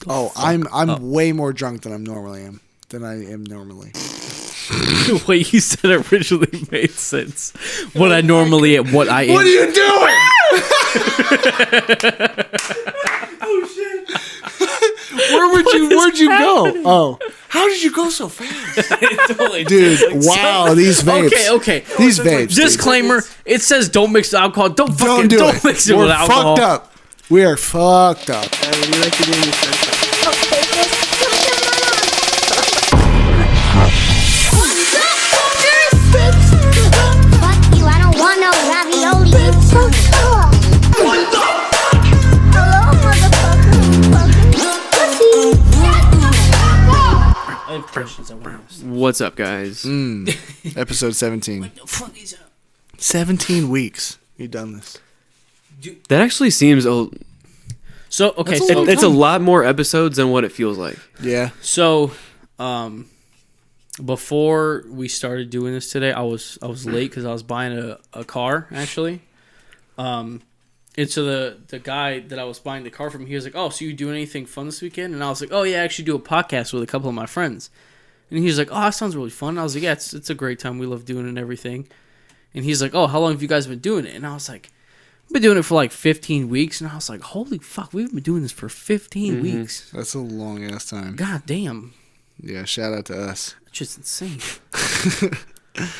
Oh, I'm way more drunk than I am normally. The way you said it originally made sense. What I normally am. What I am. What are you doing? Oh shit! Where'd you go? Oh, how did you go so fast, dude? Wow, these vapes. Okay. These vapes. Disclaimer: it says don't mix alcohol. Don't mix it We're with alcohol. fucked up. We are fucked up. You like to do your sense. Fuck you, I don't want no ravioli. What the fuck? Hello, motherfucker. I have questions I want to ask. What's up, guys? Episode 17. What the fuck is up? 17 weeks. You done this? That actually seems So okay, it's a lot more episodes than what it feels like. Yeah. So, before we started doing this today, I was late because I was buying a car actually. And so the guy that I was buying the car from, he was like, "Oh, so you doing anything fun this weekend?" And I was like, "Oh yeah, I actually do a podcast with a couple of my friends." And he was like, "Oh, that sounds really fun." And I was like, "Yeah, it's a great time. We love doing it and everything." And he's like, "Oh, how long have you guys been doing it?" And I was like, "I've been doing it for like 15 weeks." And I was like, "Holy fuck, we've been doing this for 15 weeks." That's a long ass time. God damn. Yeah, shout out to us. That's just insane.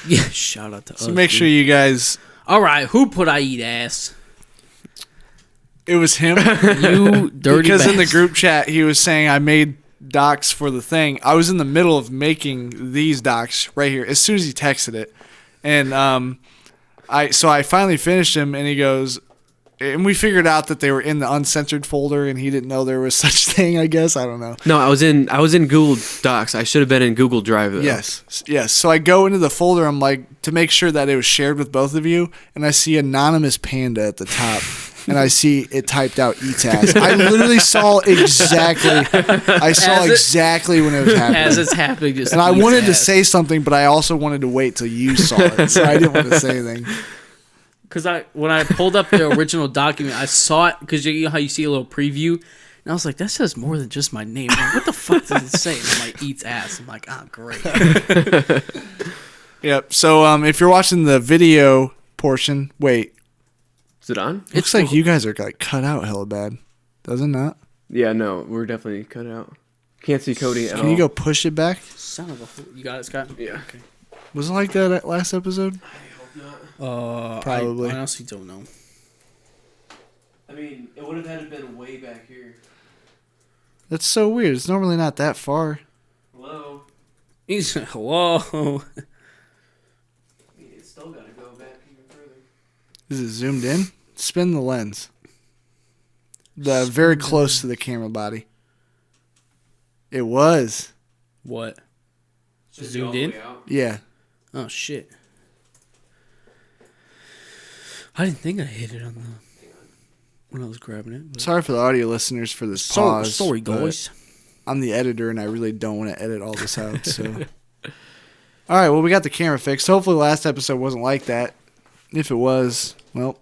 Yeah, shout out to us. So make sure you guys... All right, who put I eat ass? It was him. You dirty Because in the bastard. group chat, he was saying I made docs for the thing. I was in the middle of making these docs right here as soon as he texted it. And I finally finished them, and he goes... And we figured out that they were in the Uncensored folder, and he didn't know there was such thing, I guess. I don't know. No, I was in Google Docs. I should have been in Google Drive though. Yes. So I go into the folder, I'm like, to make sure that it was shared with both of you, and I see Anonymous Panda at the top, and I see it typed out eats ass. I literally saw exactly when it was happening. As it's happening, just And I eats wanted to ass. say something, but I also wanted to wait till you saw it, so I didn't want to say anything. Because when I pulled up the original document, I saw it because you know how you see a little preview, and I was like, that says more than just my name. I'm like, what the fuck does it say? And I'm like, eats ass. I'm like, oh, great. Yep. So if you're watching the video portion, wait. Is it on? Looks like you guys are like cut out hella bad. Does it not? Yeah, no, we're definitely cut out. Can't see Cody at all. Can you go push it back? Son of a... You got it, Scott? Yeah. Okay. Was it like that at last episode? Probably. I honestly don't know. I mean, it would have had to been way back here. That's so weird. It's normally not that far. Hello. He's hello. I mean, it's still got to go back even further. Is it zoomed in? Spin the lens. Very close to the camera body. It was. What? Should be Zoomed all the in? way out. Yeah. Oh shit! I didn't think I hit it on the when I was grabbing it. But... Sorry for the audio listeners for this pause. Sorry, but guys. I'm the editor, and I really don't want to edit all this out. So, all right. Well, we got the camera fixed. Hopefully, last episode wasn't like that. If it was, well,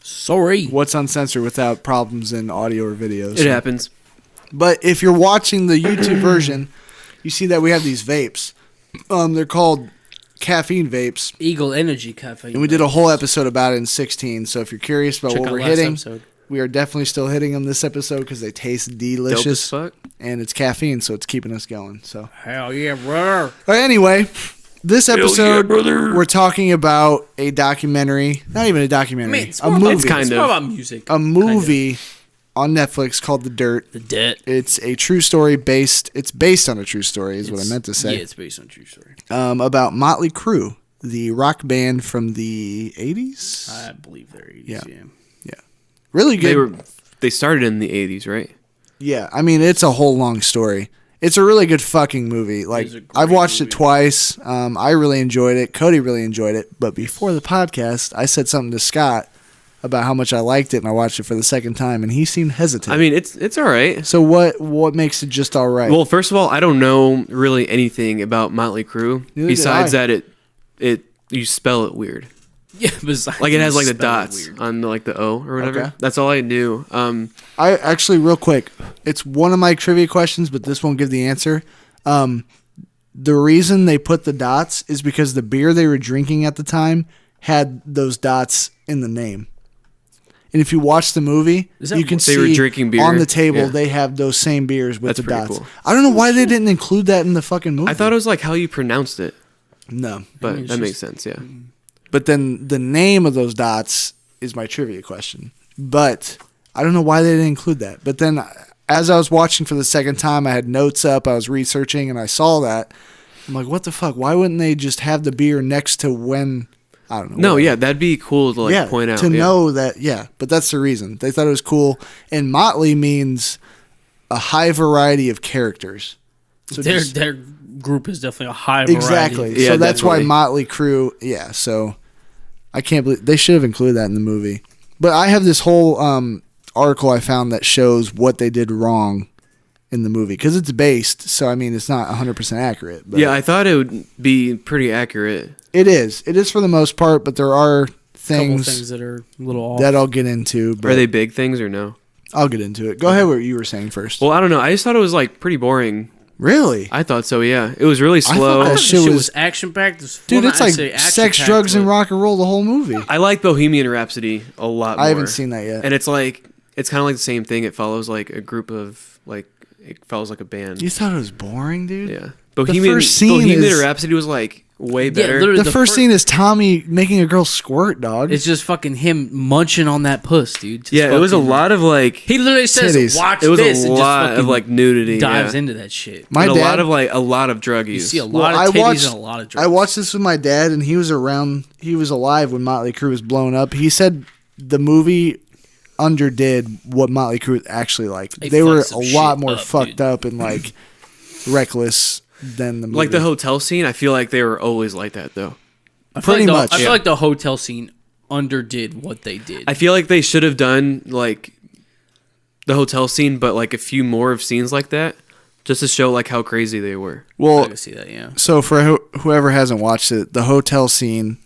Sorry. what's uncensored without problems in audio or videos? It happens. But if you're watching the YouTube version, you see that we have these vapes. They're called caffeine vapes. Eagle Energy Cafe. And we did a whole episode about it in 16. So if you're curious about Check what out we're last hitting, episode. we are definitely still hitting them this episode because they taste Dope as delicious. fuck. And it's caffeine, so it's keeping us going. So Hell yeah, brother. anyway, this episode brother. we're talking about a documentary. Not even a documentary. Man, it's a more movie. About, kind it's of. more about music. A movie on Netflix called The Dirt. The Debt. It's a true story based. It's based on a true story, is what I meant to say. Yeah, it's based on a true story. About Mötley Crüe, the rock band from the 80s. I believe they're 80s, Yeah. yeah. Really good. They started in the 80s, right? Yeah, I mean, it's a whole long story. It's a really good fucking movie. Like, is a great I've watched movie. it twice. I really enjoyed it. Cody really enjoyed it. But before the podcast, I said something to Scott about how much I liked it, and I watched it for the second time, and he seemed hesitant. I mean, it's all right. So what makes it just all right? Well, first of all, I don't know really anything about Mötley Crüe Neither did besides I. that it you spell it weird. Yeah, besides Like it has like the spelling dots weird. on like the O or whatever. Okay. That's all I knew. I actually, real quick, it's one of my trivia questions, but this won't give the answer. The reason they put the dots is because the beer they were drinking at the time had those dots in the name. And if you watch the movie, Is that you can what- see They were drinking beer? on the table Yeah. they have those same beers with That's the pretty dots. cool. I don't know why they didn't include that in the fucking movie. I thought it was like how you pronounced it, no. but it's that makes just- sense. Yeah. But then the name of those dots is my trivia question. But I don't know why they didn't include that. But then as I was watching for the second time, I had notes up, I was researching, and I saw that. I'm like, what the fuck? Why wouldn't they just have the beer next to when? I don't know. No, whatever. yeah, that'd be cool to like point out. to yeah. know that. Yeah, but that's the reason they thought it was cool. And Motley means a high variety of characters. So Their just- their group is definitely a high variety. exactly. Yeah, so that's why definitely. Mötley Crüe. Yeah. So I can't believe they should have included that in the movie. But I have this whole article I found that shows what they did wrong in the movie because it's based. So I mean, it's not 100% accurate. But Yeah, I thought it would be pretty accurate. it is. It is for the most part, but there are Couple things things that are a little off. that I'll get into. But Are they big things or no? I'll get into it. Go ahead. What you were saying first. Well, I don't know. I just thought it was like pretty boring. Really? I thought so. Yeah, it was really thought slow. that That shit shit was- was action packed. Dude, it's like sex, drugs, and rock and roll the whole movie. I like Bohemian Rhapsody a lot more. I haven't seen that yet. And it's like it's kind of like the same thing. It follows like a group of like it follows like a band. You thought it was boring, dude? Yeah, Bohemian first scene Bohemian is- Rhapsody was like way better. literally. The The first fir- scene is Tommy making a girl squirt, dog. It's just fucking him munching on that puss, dude. Just yeah, it was a fucking- lot of like He literally says, Titties. "Watch it was this," a and lot just of fucking like nudity. dives yeah. into that shit. My and dad, a lot of drug use. You see a well, lot I of titties watched, and a lot of drugs. I watched this with my dad, and he was around. He was alive when Mötley Crüe was blown up. He said the movie underdid what Mötley Crüe was actually like. They They were fucked some a lot shit more up, fucked dude. up and like reckless than the movie. Like the hotel scene, I feel like they were always like that though. I feel pretty like the- much, I feel yeah. like the hotel scene underdid what they did. I feel like they should have done like the hotel scene, but like a few more of scenes like that, just to show like how crazy they were. I well, can see that. Yeah. so for whoever hasn't watched it, the hotel scene.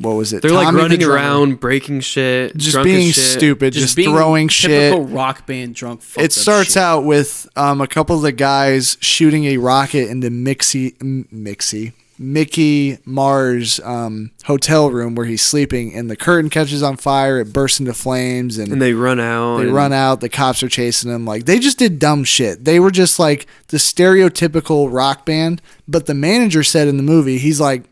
What was it? They're like Tommy the running drummer, around, breaking shit, just drunk as being shit. stupid, just being throwing shit. typical rock band drunk. fucked It up starts shit. out with a couple of the guys shooting a rocket into Mickey Mars' hotel room where he's sleeping, and the curtain catches on fire. It bursts into flames, and and they run out. they and- run out. The cops are chasing them. Like they just did dumb shit. They were just like the stereotypical rock band. But the manager said in the movie, he's like,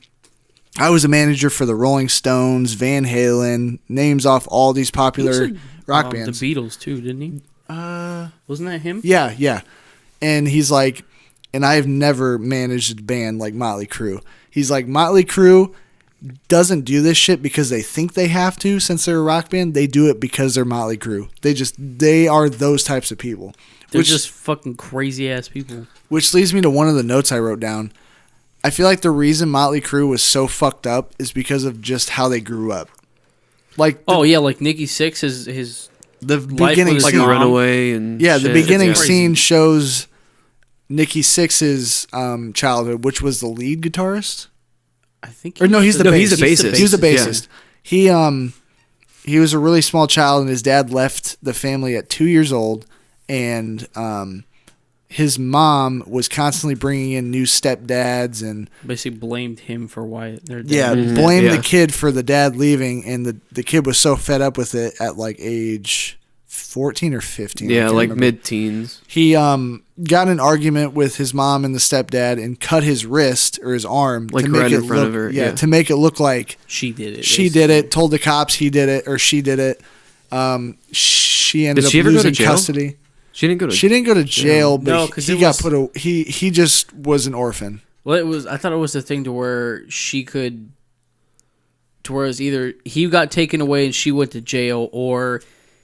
I was a manager for the Rolling Stones, Van Halen, names off all these popular He said, rock bands. The Beatles too, didn't he? Wasn't that him? Yeah, yeah. And he's like, and I've never managed a band like Mötley Crüe. He's like, Mötley Crüe doesn't do this shit because they think they have to since they're a rock band. They do it because they're Mötley Crüe. They are those types of people. They're Which, just fucking crazy ass people. which leads me to one of the notes I wrote down. I feel like the reason Mötley Crüe was so fucked up is because of just how they grew up. Like, Oh yeah, like Nikki Sixx his the life beginning was like scene. a runaway and Yeah, the shit. beginning It's scene crazy. shows Nikki Sixx's childhood, which was the lead guitarist. I think Or no, he's the No, bassist. he's the bassist. He was the Yeah. bassist. He was a really small child, and his dad left the family at 2 years old, and his mom was constantly bringing in new stepdads and basically blamed him for why they're dead. yeah, Mhm. blamed Yeah. the kid for the dad leaving, and the kid was so fed up with it at like age 14 or 15. I Yeah, can't like remember. mid-teens. He got in an argument with his mom and the stepdad and cut his wrist or his arm Like to make right it in front look, of her, Yeah, yeah. to make it look like She did it. she did it. Told the cops he did it or she did it. She ended Did up she ever go to losing jail? custody. She didn't go to. She didn't go to jail, but No, 'cause he it got was- he just was an orphan. Well, it was. I thought it was the thing to where she could. To where it was either he got taken away and she went to jail, or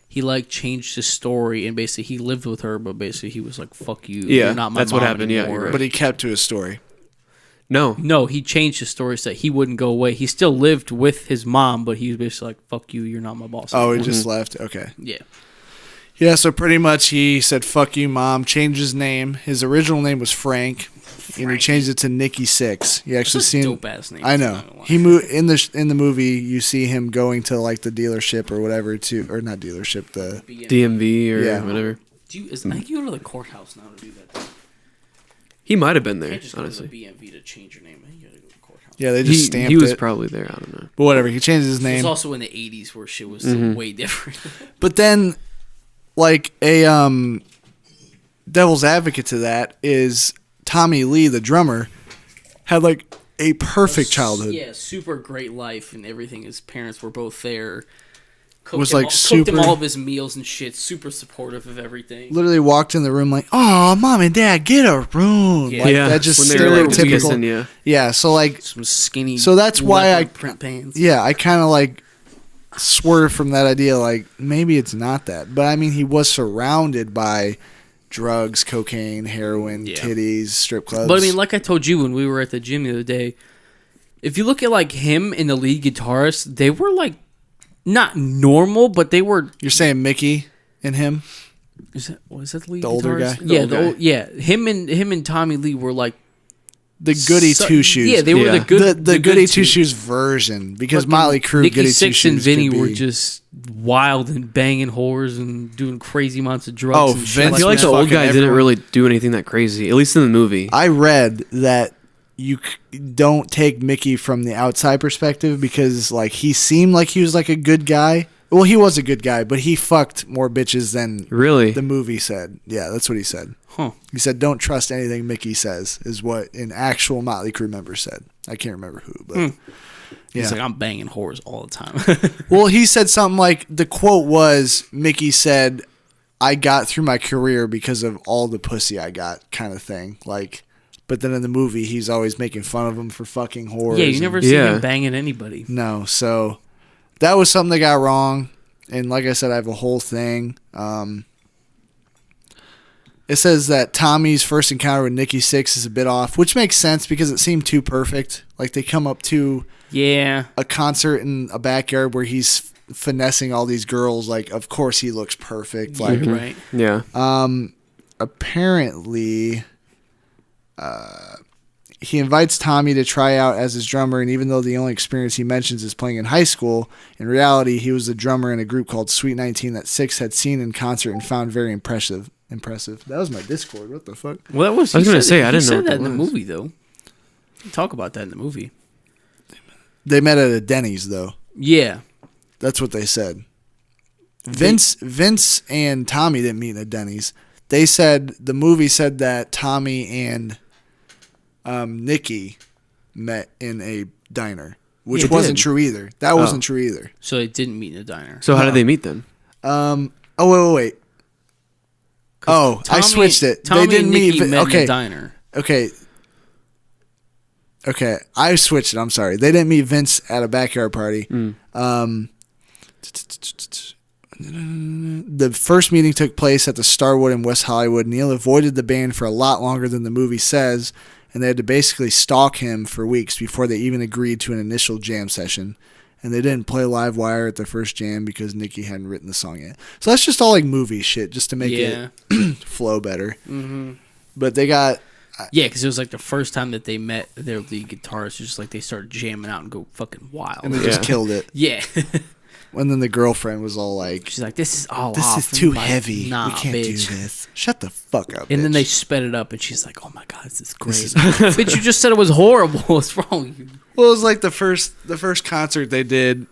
he like changed his story and basically he lived with her, but basically he was like, "Fuck you, Yeah, you're not my that's what mom happened, yeah, anymore." you're right. But he kept to his story. No, No, he changed his story so that he wouldn't go away. He still lived with his mom, but he was basically like, "Fuck you, you're not my boss." Oh, he anymore." just left. Okay. Yeah. Yeah, so pretty much he said, fuck you, Mom, changed his name. His original name was Frank, and he changed it to Nicky Six. You actually That's a seen dope-ass name. I know. He moved in the movie. You see him going to like the dealership or whatever or not dealership, the DMV or Yeah. whatever. I think you go to the courthouse now to do that. Though. He might have been You there, can't just go to honestly. the BMV to change your name. I think you gotta go to the courthouse. yeah. They just stamped He was it. probably there. I don't know. But whatever. He changed his It name. was also in the 80s where shit was way different. But then, like a devil's advocate to that is Tommy Lee, the drummer, had like a perfect childhood. Yeah, super great life and everything. His parents were both there. Cooked Was, him like, all, cooked him super- all of his meals and shit. Super supportive of everything. Literally walked in the room like, "Oh, Mom and Dad, get a room." Yeah. Like, Yeah, that just when they were, like, stereotypical. kissing, yeah. Yeah, so like, Some skinny. So that's why leopard I- print pants. yeah, I kind of like swerved from that idea. Like, maybe it's not that, but I mean, he was surrounded by drugs, cocaine, heroin, Yeah. titties, strip clubs. But I mean, like I told you when we were at the gym the other day, if you look at like him and the lead guitarist, they were like not normal, but they were. you're saying Mickey and him? Was that the lead The older guitarist? guy? Yeah, The old guy. him and Tommy Lee were like The Goody Two Shoes. Yeah, they were Yeah. the good the Goody Two Two Shoes version because Fucking Mötley Crüe, Nikki Goody Two Sixx Shoes and Vinny could were be- just wild and banging whores and doing crazy amounts of drugs. Oh, and shit Vince I feel like was the old fucking guy didn't everyone. really do anything that crazy, at least in the movie. I read that you don't take Mickey from the outside perspective because like he seemed like he was like a good guy. Well, he was a good guy, but he fucked more bitches than Really? the movie said. Yeah, that's what he said. Huh. He said, "Don't trust anything Mickey says," is what an actual Mötley Crüe member said. I can't remember who, but yeah. He's like, I'm banging whores all the time. Well, he said something like the quote was Mickey said, "I got through my career because of all the pussy I got," kind of thing. Like, but then in the movie, he's always making fun of him for fucking whores. yeah, you and- never see Yeah. him banging anybody. No, so that was something that got wrong. And like I said, I have a whole thing. It says that Tommy's first encounter with Nikki Sixx is a bit off, which makes sense because it seemed too perfect. Like they come up to Yeah. a concert in a backyard where he's finessing all these girls. Like, of course he looks perfect. Like, Right. Yeah. apparently, he invites Tommy to try out as his drummer, and even though the only experience he mentions is playing in high school, in reality, he was the drummer in a group called Sweet 19 that Sixx had seen in concert and found very impressive. That was my Discord. What the fuck? Well, that was. I was he gonna said- say, I he didn't know said what that that in the was. movie though. Talk about that in the movie. They met at a Denny's, though. Yeah. That's what they said. Vince and Tommy didn't meet at Denny's. They said the movie said that Tommy and Nikki met in a diner, which Yeah, it wasn't did. true either. That wasn't true either. So they didn't meet in a diner. So how No. did they meet then? Oh wait. Oh, I switched it. Tommy They didn't and Nikki meet. met in Okay, a diner. okay. I switched it. I'm sorry. They didn't meet Vince at a backyard party. The first meeting took place at the Starwood in West Hollywood. Neil avoided the band for a lot longer than the movie says, and they had to basically stalk him for weeks before they even agreed to an initial jam session. And they didn't play Live Wire at the first jam because Nikki hadn't written the song yet. So that's just all like movie shit, just to make Yeah. it flow better. Mm-hmm. But they got Yeah, because it was like the first time that they met their lead guitarist. Just like they started jamming out and go fucking wild. and they just Yeah. killed it. Yeah. And then the girlfriend was all like, She's like, this is all "This off. is And too I'm like, heavy. Nah, we can't bitch. do this. Shut the fuck up." And then bitch." they sped it up, and she's like, "Oh my god, this is great." Bitch, you just said it was horrible. What's wrong with you? Well, it was like the first concert they did.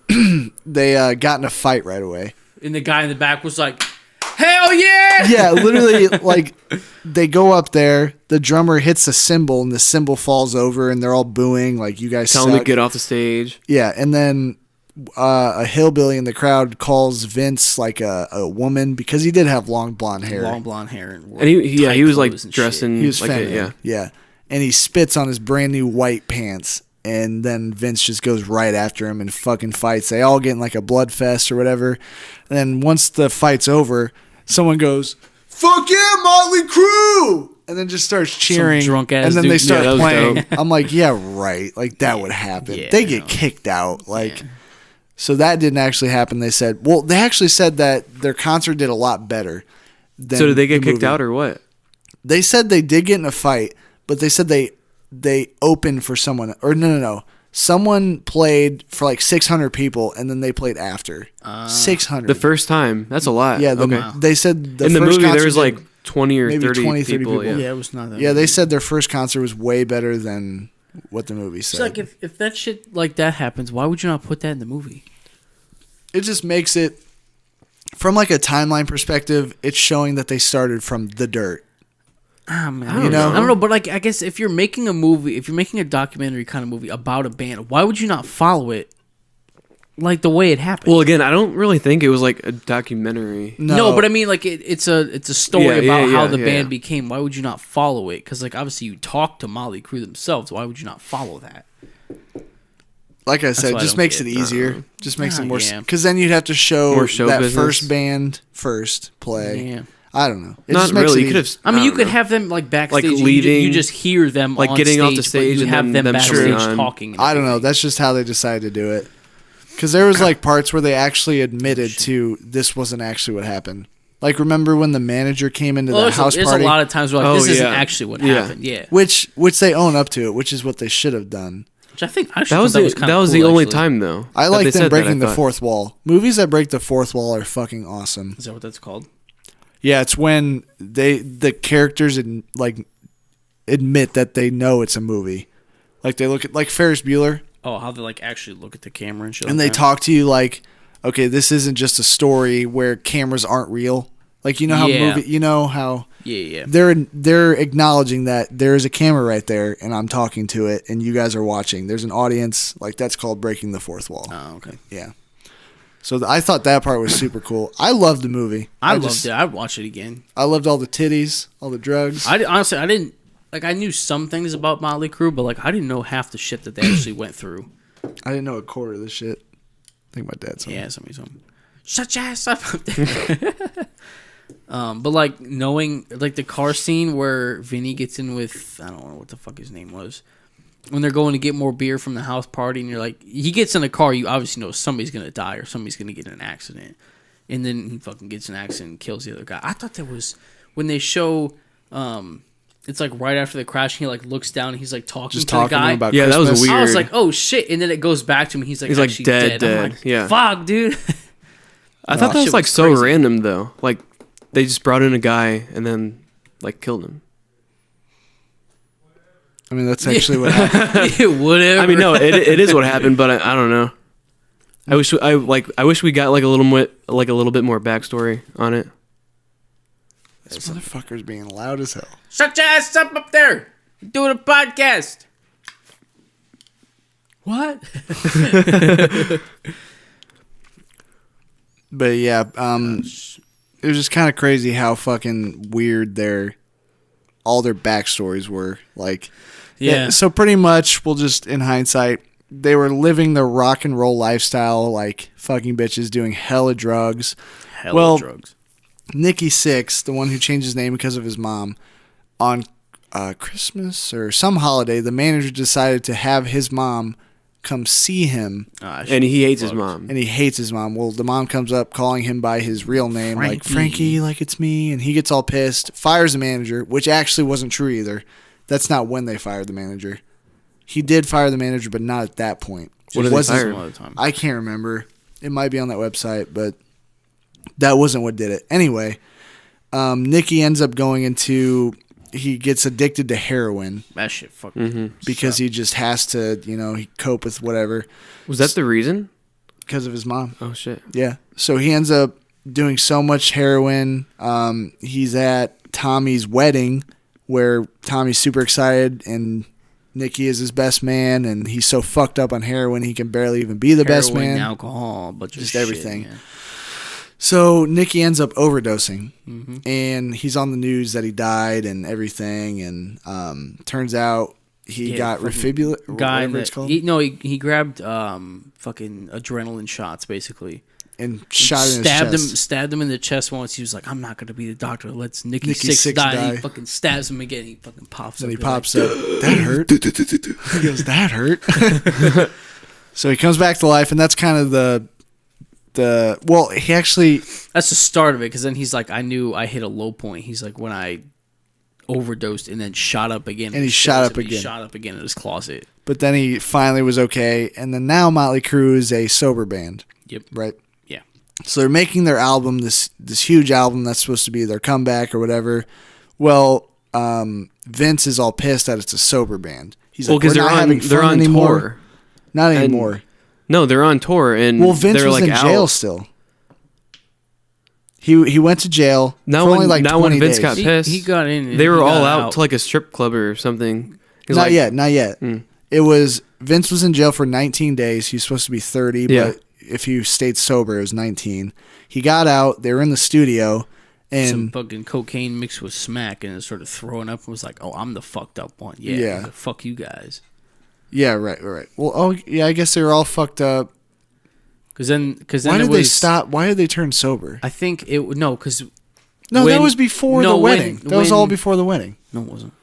They got in a fight right away. And the guy in the back was like, "Hell yeah!" Yeah, literally, like they go up there. The drummer hits a cymbal, and the cymbal falls over, and they're all booing, like, "You guys Tell suck." them to get off the stage. Yeah, and then a hillbilly in the crowd calls Vince like a woman because he did have long blonde hair. Long blonde hair and And he was like clothes and dressing He was like feminine. yeah. And he spits on his brand new white pants. And then Vince just goes right after him and fucking fights. They all get in like a blood fest or whatever. And then once the fight's over, someone goes, "Fuck yeah, Mötley Crüe!" And then just starts cheering. drunk-ass and then dude. they start Yeah, that was playing. dope. I'm like, yeah, right. Like that would happen. Yeah, they I get know. kicked out. Like, Yeah. So that didn't actually happen. They said, well, they actually said that their concert did a lot better. So did they get kicked movie. out or what? They said they did get in a fight, but they said they opened for someone. Or no. Someone played for like 600 people, and then they played after. 600. The first time. That's a lot. Yeah, okay. They said In the first movie, there concert was did- like 20 or maybe 30, 20, 30 people. people. Yeah, it was not that. Yeah, they said their first concert was way better than what the movie It's said. like if that shit like that happens, why would you not put that in the movie? It just makes it, from like a timeline perspective, it's showing that they started from the dirt. Ah, man. I don't I don't know, but like I guess if you're making a movie, if you're making a documentary kind of movie about a band, why would you not follow it like the way it happened? Well, again, I don't really think it was like a documentary. No, but I mean, like it's a story Yeah, about yeah, how yeah, the yeah. band became. Why would you not follow it? Because like obviously you talked to Mötley Crüe themselves. Why would you not follow that? like I said, why I just don't makes get it it. easier. Just makes it more. Yeah. Because then you'd have to show More show that business. first band first play. Yeah. I don't know. It Not just makes really. it You could easy. have. I mean, you don't could know. have them like backstage. Like you leaving- just hear them like on getting stage, off the but stage you and have then them them backstage shooting on. talking. and I don't know. everything. That's just how they decided to do it. Because there was like parts where they actually admitted to this wasn't actually what happened. Like remember when the manager came into the house there's party, a lot of times where like, Oh, this isn't yeah. actually what Yeah. happened. Yeah, which they own up to it, which is what they should have done. which I think That was the only time though. I that like they them said breaking that, I the thought. fourth wall. Movies that break the fourth wall are fucking awesome. Is that what that's called? Yeah, it's when the characters admit that they know it's a movie. Like they look at like Ferris Bueller, Oh, how they like actually look at the camera and shit. and like they that. talk to you like, okay, this isn't just a story where cameras aren't real. Like you know how Yeah. how Yeah. they're acknowledging that there is a camera right there, and I'm talking to it, and you guys are watching. There's an audience. Like that's called breaking the fourth wall. Oh, okay. Yeah. So I thought that part was super cool. I loved the movie. I loved it. I'd watch it again. I loved all the titties, all the drugs. Honestly, I didn't like. I knew some things about Mötley Crüe, but like I didn't know half the shit that they actually went through. I didn't know a quarter of this shit. I think my dad told me. Yeah, somebody told me. Shut your ass up. But like knowing like the car scene where Vinny gets in with I don't know what the fuck his name was. When they're going to get more beer from the house party, and you're like, he gets in a car, you obviously know somebody's gonna die or somebody's gonna get in an accident, and then he fucking gets in an accident and kills the other guy. I thought that was when they show, it's like right after the crash, he like looks down and he's like talking Just to the talking to guy. him about Yeah, that was Christmas. weird. I was like, oh shit, and then it goes back to him. He's like, He's, like, actually dead, I'm like, yeah. fuck, dude. I thought that shit was like was so crazy. random though. Like they just brought in a guy and then like killed him. I mean, that's actually what happened. Whatever. I mean, no, it is what happened, but I don't know. I wish we got like a little bit more backstory on it. This motherfucker's being loud as hell. Shut your ass up there. You're doing a podcast. What? But yeah, it was just kind of crazy how fucking weird all their backstories were. Like, Yeah. So pretty much, we'll just in hindsight, they were living the rock and roll lifestyle, like fucking bitches, doing hella drugs. Hella drugs. Nikki Sixx, the one who changed his name because of his mom, on Christmas or some holiday, the manager decided to have his mom come see him, And he hates his mom. and he hates his mom. Well, the mom comes up calling him by his real name, like Frankie, like it's me, and he gets all pissed, fires the manager, which actually wasn't true either. That's not when they fired the manager. He did fire the manager, but not at that point. What It did they wasn't- fire him? Some other time. I can't remember. It might be on that website, but that wasn't what did it. Anyway, Nikki ends up going into. He gets addicted to heroin That shit fucking. because he just has to, he cope with whatever Was that the reason? because of his mom. Oh shit. Yeah. So he ends up doing so much heroin. He's at Tommy's wedding where Tommy's super excited and Nikki is his best man, and he's so fucked up on heroin he can barely even be the best Heroin, man. alcohol, but Just shit, everything. man. So Nikki ends up overdosing, Mm-hmm. and he's on the news that he died and everything. And turns out he Yeah, got fucking refibrillate, Guy whatever it's that called, he grabbed fucking adrenaline shots basically. and shot in his chest. Stabbed him in the chest once. He was like, "I'm not gonna be the doctor. Let's Nikki Nikki Sixx Sixx die." die. He fucking stabs him again. He fucking pops Then up. he You're pops like, up. That hurt. He goes, that hurt. So he comes back to life, and that's kind of the he actually That's the start of it, because then he's like, I knew I hit a low point. He's like, when I overdosed and then shot up again. And he shot up He again. shot up again in his closet. but then he finally was okay, and then now Mötley Crüe is a sober band. Yep. Right. Yeah. So they're making their album, this huge album that's supposed to be their comeback or whatever. Well, Vince is all pissed that it's a sober band. He's like, because we're not having they're fun on anymore. tour. Not And- anymore. No, they're on tour, and Well, Vince they're was like in out. jail still. He went to jail Now for when only like now 20 when Vince days. got pissed, He got in. and they were he all got out to like a strip club or something. He's Not like, yet, not yet. It was Vince was in jail for 19 days. He was supposed to be 30, Yeah. but if he stayed sober, it was 19. He got out. They were in the studio, some and fucking cocaine mixed with smack, and it started throwing up and was like, "Oh, I'm the fucked up one." Yeah. Yeah. He's like, fuck you guys. yeah, right. Well, I guess they were all fucked up. Because then Why it did they was- stop? Why did they turn sober? I think it no, because No, that when- was before no, the when- wedding. That was all when- before the wedding. no, it wasn't.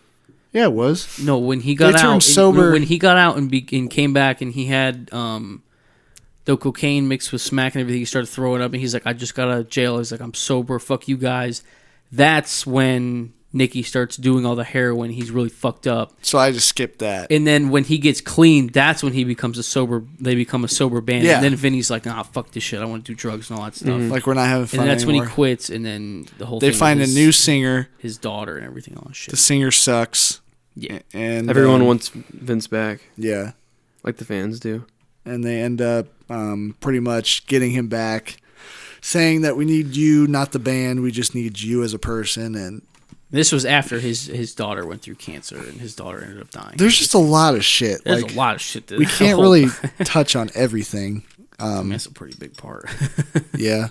Yeah, it was. No, when he got They turned out, sober- when he got out and came back, and he had the cocaine mixed with smack and everything, he started throwing up, and he's like, "I just got out of jail." He's like, "I'm sober. Fuck you guys." That's when Nicky starts doing all the heroin. He's really fucked up, So I just skipped that. and then when he gets clean, that's when he becomes a sober. They become a sober band. Yeah. And then Vinny's like, "Nah, fuck this shit. I want to do drugs and all that stuff." Like we're not having fun And that's anymore. when he quits, and then the whole They thing find a with new singer. his daughter and everything, all that shit. The singer sucks. Yeah. And everyone wants Vince back, Yeah. like the fans do. And they end up pretty much getting him back, saying that we need you, not the band. We just need you as a person. And This was after his daughter went through cancer, and his daughter ended up dying. there's just a lot of shit. There's Like, a lot of shit. That we can't really touch on everything. I mean, that's a pretty big part. Yeah.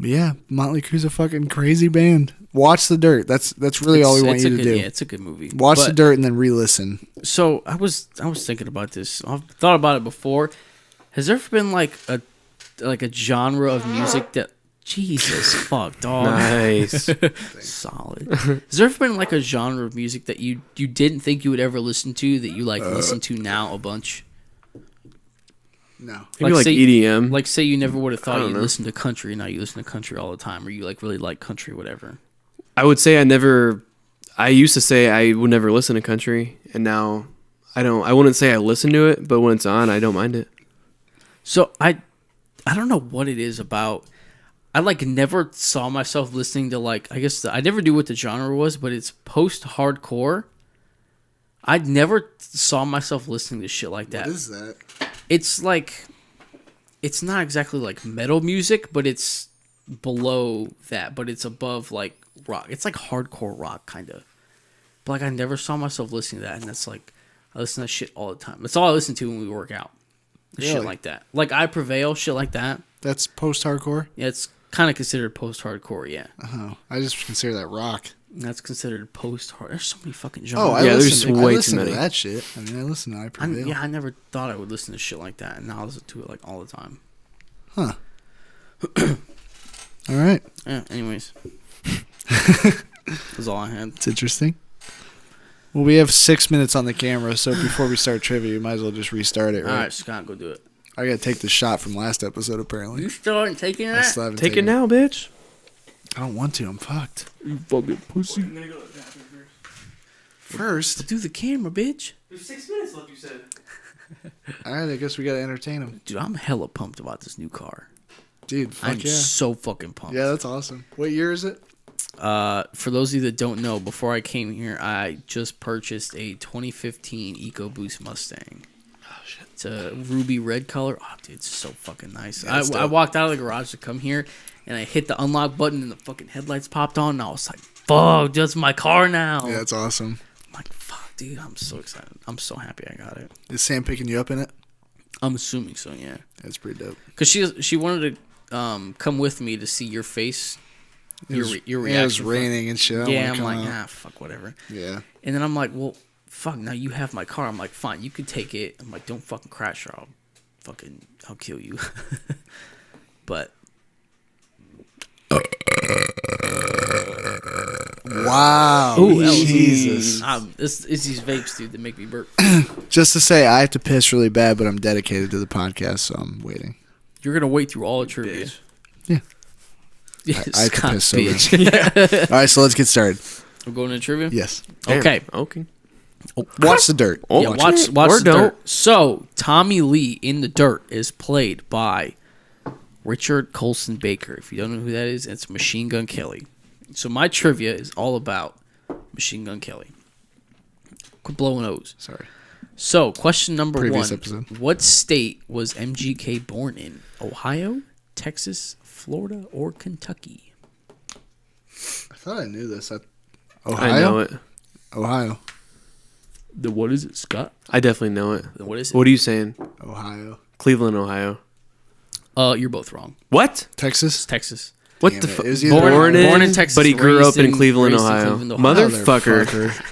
But yeah, Mötley Crüe's a fucking crazy band. Watch The Dirt. That's really all we want you to do. Yeah, it's a good movie. Watch But- The Dirt and then re-listen. So I was thinking about this. I've thought about it before. Has there ever been like a genre of music that Jesus fuck dog Nice. solid? Has there ever been like a genre of music that you didn't think you would ever listen to that you like listen to now a bunch? No. Maybe like say, EDM. Like say you never would have I thought don't you'd know. listen to country, and now you listen to country all the time, or you like really like country, whatever. I would say I used to say I would never listen to country, and now I don't. I wouldn't say I listen to it, but when it's on, I don't mind it. So I don't know what it is about. I like never saw myself listening to like I guess I never knew what the genre was, but it's post-hardcore. I never saw myself listening to shit like that. What is that? It's like it's not exactly like metal music, but it's below that, but it's above like rock. It's like hardcore rock kind of. But like I never saw myself listening to that, and that's like I listen to that shit all the time. That's all I listen to when we work out. Shit Really? like that. Like I Prevail, shit like that. That's post-hardcore? Yeah, it's kind of considered post-hardcore, yeah. Oh, I just consider that rock. That's considered post-hard. There's so many fucking Oh, genres. I Yeah, there's listen, I way too listen to many. that shit. I mean, I listen to I Prevail. I never thought I would listen to shit like that, and now I listen to it like all the time. Huh. All right. Yeah, anyways. That's all I had. It's interesting. Well, we have 6 minutes on the camera, so before we start trivia, you might as well just restart it, right? All right, Scott, go do it. I gotta take the shot from last episode, apparently. You still aren't taking I that? still haven't Take it taken now, bitch. I don't want to. I'm fucked. You fucking pussy. I'm gonna go to the bathroom first. First. Do the camera, bitch. There's 6 minutes left, you said. All right, I guess we gotta entertain him. Dude, I'm hella pumped about this new car. Dude, fuck I'm yeah. so fucking pumped. Yeah, that's awesome. What year is it? For those of you that don't know, before I came here, I just purchased a 2015 EcoBoost Mustang. Oh, shit. It's a ruby red color. Oh, dude, it's so fucking nice. Yeah, it's I dope. walked out of the garage to come here, and I hit the unlock button, and the fucking headlights popped on, and I was like, fuck, that's my car now. Yeah, that's awesome. I'm like, fuck, dude, I'm so excited. I'm so happy I got it. Is Sam picking you up in it? I'm assuming so, yeah. That's pretty dope. Because she wanted to come with me to see your face. Your Yeah, it was reaction. raining and shit. I don't Yeah, wanna I'm come like, out. fuck, whatever. Yeah. And then I'm like, well, fuck, now you have my car. I'm like, fine, you can take it. I'm like, don't fucking crash or I'll kill you. But Wow. Ooh, Jesus. it's these vapes, dude, that make me burp. Just to say, I have to piss really bad, but I'm dedicated to the podcast, so I'm waiting. You're gonna wait through all the trivia. Bitch. Yeah. Yeah, I have to Scott, piss so bitch. All right, so let's get started. We're going to trivia. Yes. Damn. Okay. Okay. Watch the dirt. Oh, Yeah, watch or the don't. dirt. So Tommy Lee in the dirt is played by Richard Colson Baker. If you don't know who that is, it's Machine Gun Kelly. So my trivia is all about Machine Gun Kelly. Quit blowing O's. Sorry. So question number Previous 1. episode. What state was MGK born in? Ohio, Texas, Florida, or Kentucky? I thought I knew this. Ohio? I know it. Ohio. What is it, Scott? I definitely know it. What is it? What are you saying? Ohio. Cleveland, Ohio. You're both wrong. What? Texas? It's Texas. What Damn the it. fuck? It was either Born in Texas, but he grew raised up in Cleveland, raised in Ohio. Cleveland, Ohio. Motherfucker.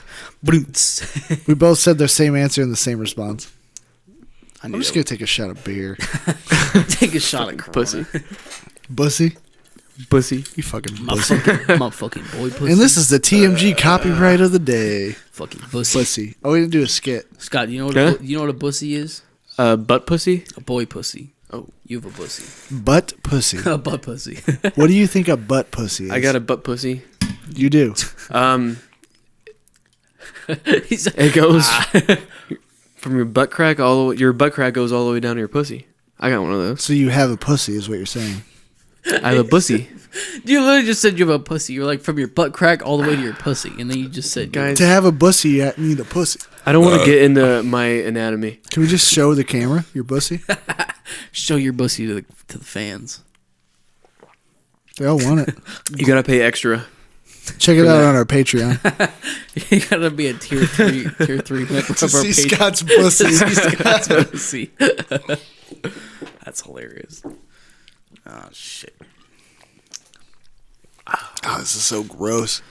We both said the same answer and the same response. I I'm knew just that. going to take a shot of beer. Take a shot of Corona. Pussy. Bussy? Pussy. You fucking My bussy. fucking boy pussy. And this is the TMG copyright of the day. fucking pussy. Bussy. Oh, we didn't do a skit. Scott, you know Huh? you know what a pussy is? Butt pussy? A boy pussy. Oh, you have a pussy. Butt pussy. A butt pussy. What do you think a butt pussy is? I got a butt pussy. You do. He's It goes from your butt crack all the way. Your butt crack goes all the way down to your pussy. I got one of those. So you have a pussy is what you're saying. I have a pussy. You literally just said you have a pussy. You're like from your butt crack all the way to your pussy, and then you just said, Guys, To have a bussy, you need a pussy. I don't want to get into my anatomy. Can we just show the camera your pussy? "Show your pussy to the fans." They all want it. You gotta pay extra. Check it out on our Patreon. You gotta be a tier 3 member of our See page. Scott's pussy. To see Scott's pussy. That's hilarious. Oh shit. Oh, this is so gross.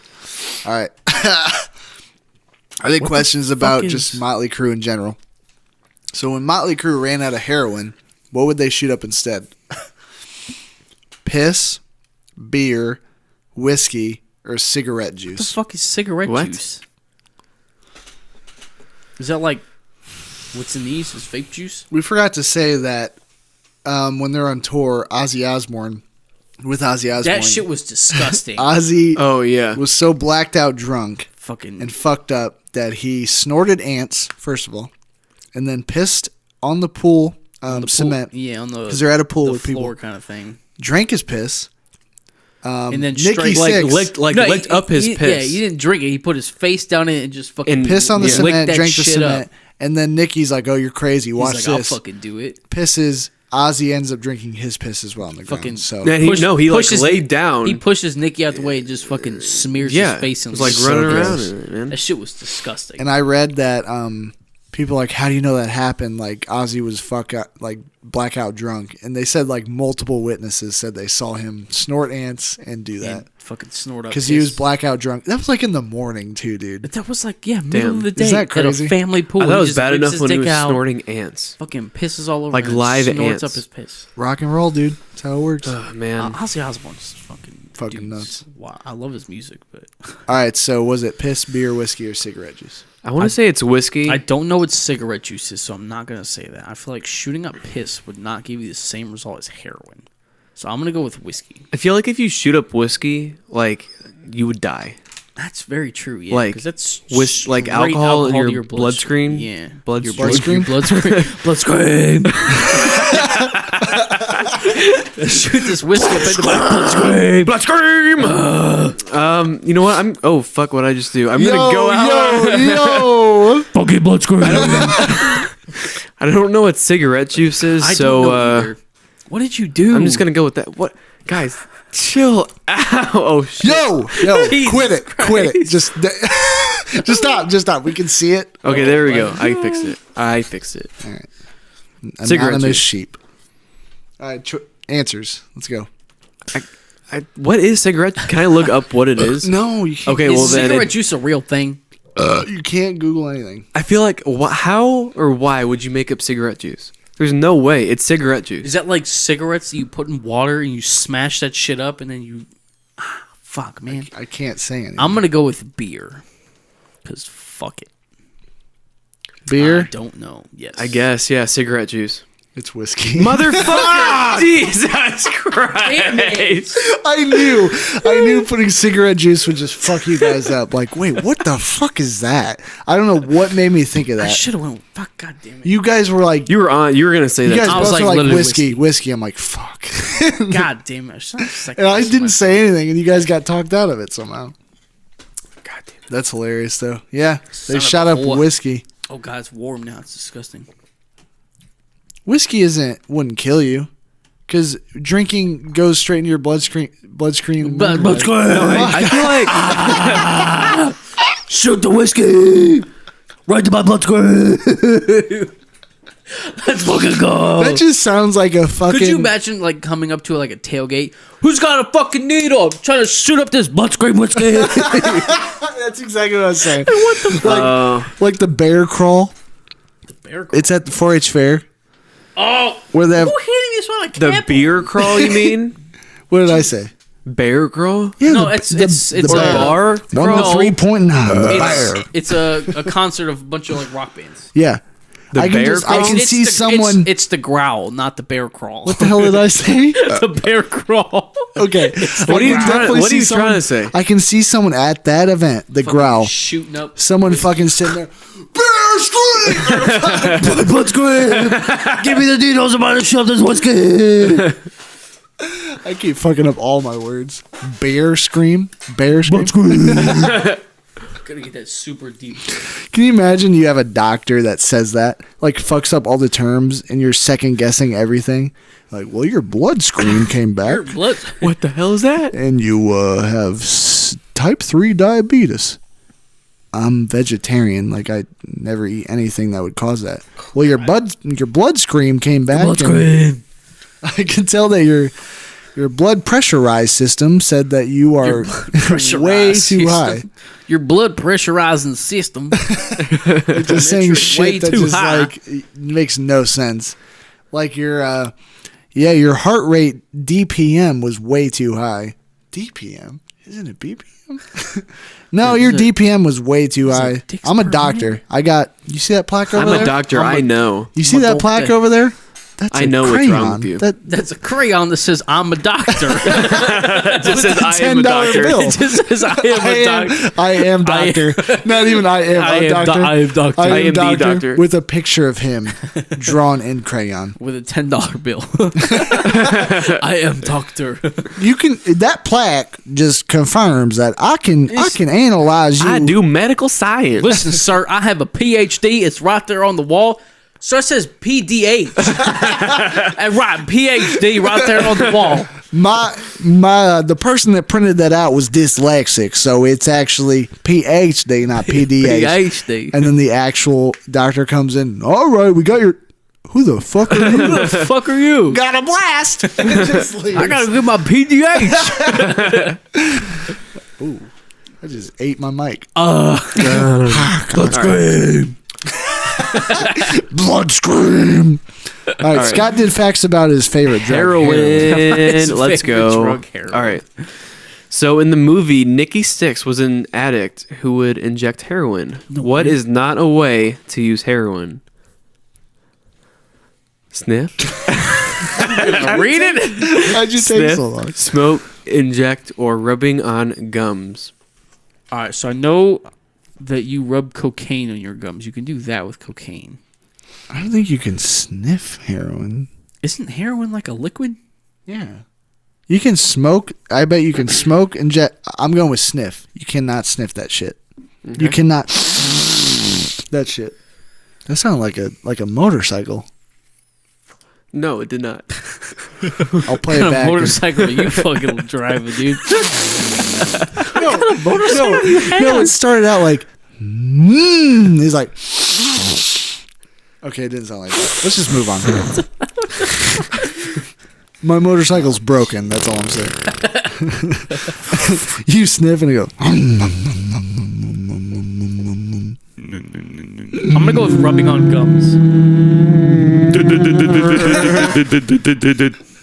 All right. I think questions about fuck just is- Mötley Crüe in general. So when Mötley Crüe ran out of heroin, what would they shoot up instead? Piss, beer, whiskey, or cigarette What the juice? fuck is cigarette What? juice? Is that like what's in these? Is fake juice? We forgot to say that when they're on tour, Ozzy Osbourne, That shit was disgusting. Ozzy Oh yeah. was so blacked out drunk Fucking and fucked up that he snorted ants, first of all, and then pissed on the pool on the cement. Pool, yeah, on the Because they're at a pool the with people. floor kind of thing. Drank his piss. And then Nikki straight Sixx licked up his piss. Yeah, he didn't drink it. He put his face down in it and just fucking And pissed on the Yeah. licked cement, that drank the shit cement, up. and then Nikki's like, "Oh, you're crazy. He's Watch like, I'll this." fucking do it. Pisses. Ozzy ends up drinking his piss as well on the Fucking- ground. So And he, Push- no, he like pushes- laid down. He pushes Nicky out the way and just fucking smears yeah, his face it in was like So running gross. around in it, man. That shit was disgusting. and I read that people are like, how do you know that happened? Like Ozzy was blackout drunk, and they said like multiple witnesses said they saw him snort ants and do that And fucking snort up because he was piss. blackout drunk. That was like in the morning too, dude. But that was like middle Damn. of the day Is that crazy? at a family pool. I thought He it was just bad whips enough his when he dick was out, snorting ants. Fucking pisses all over. Like him and live snorts ants. up his piss. Rock and roll, dude. That's how it works. Oh man, Ozzy Osbourne's fucking Fucking dudes. nuts. Wow, I love his music, but All right, so was it piss, beer, whiskey, or cigarette juice? I want to say it's whiskey. I don't know what cigarette juice is, so I'm not gonna say that. I feel like shooting up piss would not give you the same result as heroin, so I'm gonna go with whiskey. I feel like if you shoot up whiskey, like you would die. That's very true. Yeah, Like, because that's with like straight alcohol in to your bloodstream. Yeah, Bloodstream. Your bloodstream. Bloodstream. Shoot this whiskey up into my bloodstream. Bloodstream. You know what? Oh fuck! What I just do? I'm gonna go out. yo. Fucking bloodstream. I don't know what cigarette juice is, I so don't know either. What did you do? I'm just gonna go with that. What, guys? Chill out. Oh shit. Yo, Jesus quit it. Just stop. We can see it. Okay, there we go. I fixed it. All right. Cigarette Anonymous juice. sheep. All right, answers. Let's go. What is cigarette? Can I look up what it is? No, you can't. Okay, Is well then cigarette juice a real thing? You can't Google anything. I feel like how or why would you make up cigarette juice? There's no way. It's cigarette juice. Is that like cigarettes that you put in water and you smash that shit up and then you... fuck, man. I can't say anything. I'm going to go with beer. Because fuck it. Beer. I don't know. Yes. I guess, yeah, cigarette juice. It's whiskey. Motherfucker! Jesus Christ! I knew putting cigarette juice would just fuck you guys up. Like, wait, what the fuck is that? I don't know what made me think of I that. should have went. Fuck, God damn it. You guys were like, You were gonna say you that. guys I was both like, were like literally whiskey. I'm like, fuck. God damn it. And I didn't say anything, and you guys got talked out of it somehow. God damn it. That's hilarious, though. Yeah, Son they of shot a up whore. whiskey. Oh, God, it's warm now. It's disgusting. Whiskey wouldn't kill you, because drinking goes straight into your bloodstream. I feel like Shoot the whiskey! Right to my bloodstream! Let's fucking go! That just sounds like a fucking. Could you imagine, like, coming up to, like, a tailgate? Who's got a fucking needle? I'm trying to shoot up this bloodstream whiskey! That's exactly what I was saying. What the fuck? Like the bear crawl. The bear It's at the 4-H fair. Oh! Where they have. Who hitting this one? I the can't. beer crawl. You mean What did I say? bear crawl? Yeah, No, it's The a bar? 103.9. The bear. It's a concert of a bunch of like rock bands. Yeah. The I can bear just, I crawl? can It's see the, someone. It's the growl, not the bear crawl. What the hell did I say? the bear crawl. Okay. What are you trying to say? I can see someone at that event, the growl. Shooting up. Someone fucking sitting there. Bear scream! Blood scream! Give me the details about to shove this whiskey. I keep fucking up all my words. Bear scream. Bear scream. Gotta get that super deep. Can you imagine you have a doctor that says that? Like, fucks up all the terms and you're second guessing everything? Like, well, your blood scream came back. Your blood. What the hell is that? And you have type 3 diabetes. I'm vegetarian. Like, I never eat anything that would cause that. Well, your blood scream came back. Blood scream. I can tell that your blood pressurized system said that you are way too high. Your blood pressurizing system. It's just saying way shit that too just high. like makes no sense. Like your heart rate DPM was way too high. DPM? Isn't it BPM? No, your DPM was way too high. dicks I'm a per doctor. You see that plaque over I'm there? a doctor. I know. You see that plaque over there? That's I a know what's wrong with you. That's a crayon that says I'm a doctor. It just says I am a $10 doctor. bill. It just says I am a doctor. I am doctor. Not even I am a doctor. I am doctor. I am the doctor. with a picture of him drawn in crayon. With a $10 bill. I am doctor. You can that plaque just confirms that I can analyze you. I do medical science. Listen, sir, I have a PhD. It's right there on the wall. So it says PDH. And right, PhD right there on the wall. The person that printed that out was dyslexic, so it's actually PhD, not PDH. PhD. And then the actual doctor comes in. All right, we got your. Who the fuck are you? Who the fuck are you? Got a blast. I gotta get my PDH. Ooh, I just ate my mic. Blood scream. Blood scream. All right, Scott did facts about his favorite drug, Heroin. His Let's favorite go. drug, heroin. All right. So in the movie, Nikki Sixx was an addict who would inject heroin. What is not a way to use heroin? Sniff, Read it. How'd you take sniff, so long? smoke, inject, or rubbing on gums. All right, so I know that you rub cocaine on your gums. You can do that with cocaine. I don't think you can sniff heroin. Isn't heroin like a liquid? Yeah. You can smoke. I bet you can smoke, inject. I'm going with sniff. You cannot sniff that shit. Okay. You cannot that shit. That sounded like a motorcycle. No, it did not. I'll play it What kind back. of motorcycle are you fucking driving, dude? No, it started out like. He's like. Okay, it didn't sound like that. Let's just move on. My motorcycle's broken. That's all I'm saying. You sniff and you go. I'm gonna go with rubbing on gums.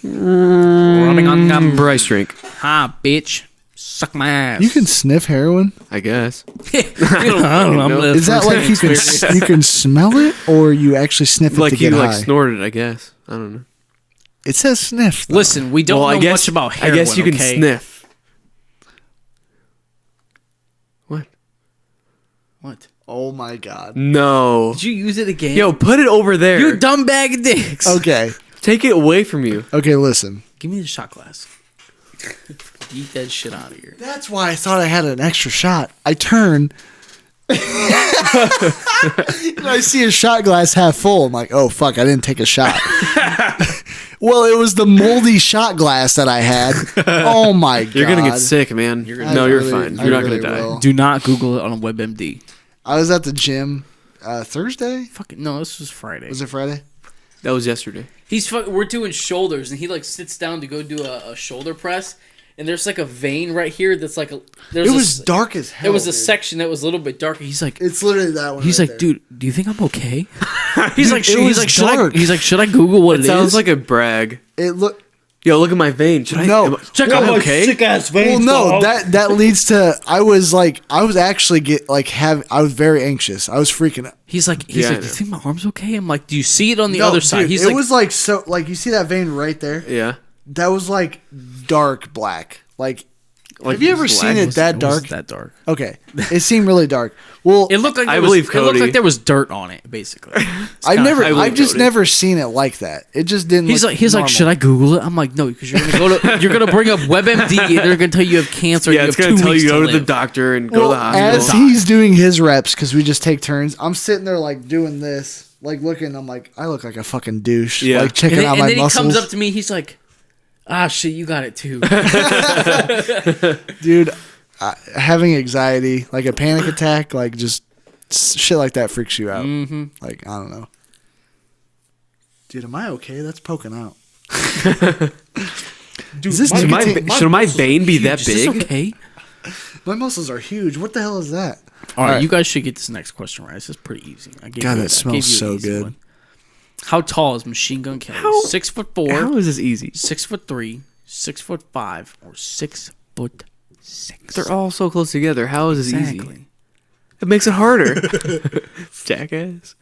Rubbing on gums. Bryce drink, Ha, bitch. Suck my ass. You can sniff heroin. I guess. I don't know. Is that like you can smell it, or you actually sniff it Like to get you high? like snorted, I guess. I don't know. It says sniff. Though. Listen, we don't know much about heroin. I guess you can okay? sniff. What? What? Oh my god. No. Did you use it again? Yo, put it over there. you dumb bag of dicks. Okay. Take it away from you. Okay, listen. Give me the shot glass. Eat that shit out of here. That's why I thought I had an extra shot. I turn. And I see a shot glass half full. I'm like, oh fuck, I didn't take a shot. Well, it was the moldy shot glass that I had. Oh my god. You're gonna get sick, man. You're fine. You're not gonna die. will. Do not Google it on WebMD. I was at the gym Thursday. Fucking no, this was Friday. Was it Friday? That was yesterday. We're doing shoulders, and he like sits down to go do a shoulder press, and there's like a vein right here that's like It was dark as hell. There was a dude. section that was a little bit darker. He's like, It's literally that one. he's right like, there. dude, do you think I'm okay? He's like, it was dark. he's like, should I Google what it Sounds is? like a brag. It looked. Yo, look at my vein. Should I? No. Check out my okay? sick ass Well, veins. no, dog. that leads to. I was actually I was very anxious. I was freaking out. He's like, Yeah, I do know. you think my arm's okay? I'm like, do you see it on the No, other side? dude, He's it like, was like so. Like you see that vein right there? Yeah. That was like dark black. Like Like, have you ever seen it that dark? wasn't that dark. Okay, it seemed really dark. Well, It looked like I there believe it looked Cody. like there was dirt on it, basically. I've just Cody. never seen it like that. It just didn't. He's like, should I Google it? I'm like, no, because you're gonna bring up WebMD and they're gonna tell you have cancer. Yeah, and it's you have gonna 2 tell weeks you go to the live. doctor and go to the As hospital. he's doing his reps, because we just take turns, I'm sitting there like doing this, like looking. I'm like, I look like a fucking douche. Yeah. Like checking And then, out and my then he muscles. comes up to me. He's like, ah, shit, you got it too. Dude, having anxiety, like a panic attack, like just shit like that freaks you out. Mm-hmm. Like, I don't know. Dude, am I okay? That's poking out. Dude, Is this Should nicotine- should my vein be that Is this big? okay? my muscles are huge. What the hell is that? All right, right. you guys should get this next question right. This is pretty easy. I gave God, you- it I smells gave you an so easy good. one. How tall is Machine Gun Kelly? How- 6'4", How is this easy? 6'3", 6'5", or 6'6"? They're all so close together. How is this easy? Exactly. It makes it harder. Jackass.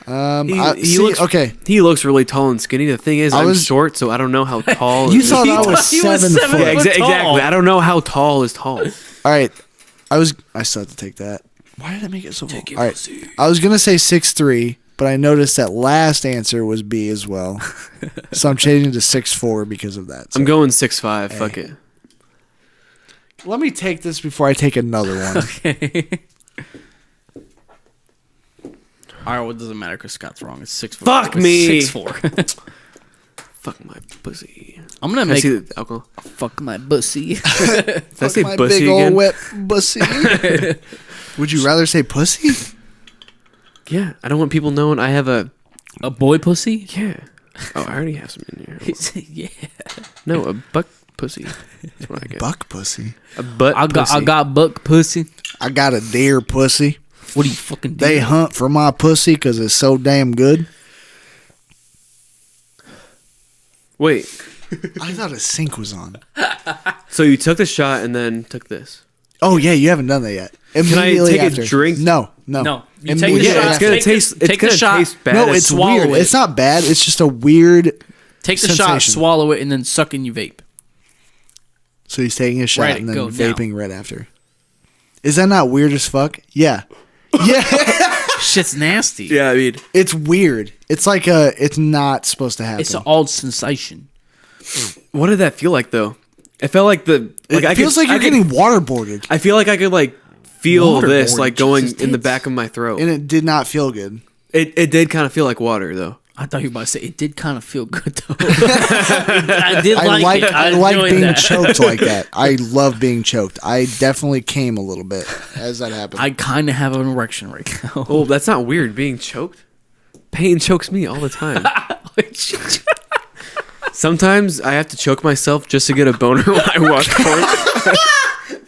He looks okay. He looks really tall and skinny. The thing is, I I'm was- short, so I don't know how tall. You is. thought I was He was 7 7 foot. Yeah, foot exactly. tall. I don't know how tall is tall. All right. I still have to take that. Why did I make it so full? Take it, All right. pussy. I was going to say 6'3", but I noticed that last answer was B as well. So I'm changing to 6'4" because of that. So I'm going 6'5". Fuck it. let me take this before I take another one. All right, well, it doesn't matter because Scott's wrong. It's 6'4". Fuck me. 6'4". Fuck my pussy. I'm gonna Can I make see the alcohol? fuck my pussy. Did I say my pussy big again? old wet pussy. Would you rather say pussy? Yeah, I don't want people knowing I have a. A boy pussy? Yeah. Oh, I already have some in here. Yeah. No, a buck pussy. That's what I get. Buck pussy. A butt I pussy. got buck pussy. I got a deer pussy. What do you fucking do? They hunt for my pussy because it's so damn good. Wait. I thought a sink was on. So you took the shot and then took this? Oh, yeah, you haven't done that yet. I Immediately take a after. drink? No. No. You take the Immediately shot. Yeah, it's gonna Take the- taste. It's take the gonna shot. taste bad. No, as it's swallow weird. it. It's not bad. It's just a weird. Take the shot, sensation. swallow it, and then suck in your vape. So he's taking a shot Right, and then go now. vaping right after. Is that not weird as fuck? Yeah. Yeah. Shit's nasty. Yeah, I mean, It's weird. It's like it's not supposed to happen. It's an odd sensation. what did that feel like though? It felt like it feels like you're getting waterboarded. I feel like I could like feel this Waterboarded, like going Jesus, in the tits. back of my throat. And it did not feel good. It did kind of feel like water though. I thought you were about to say it did kind of feel good though. I did like it. I like enjoyed being that. choked like that. I love being choked. I definitely came a little bit as that happened. I kind of have an erection right now. Oh, that's not weird. Being choked. Pain chokes me all the time. Sometimes I have to choke myself just to get a boner when I watch porn.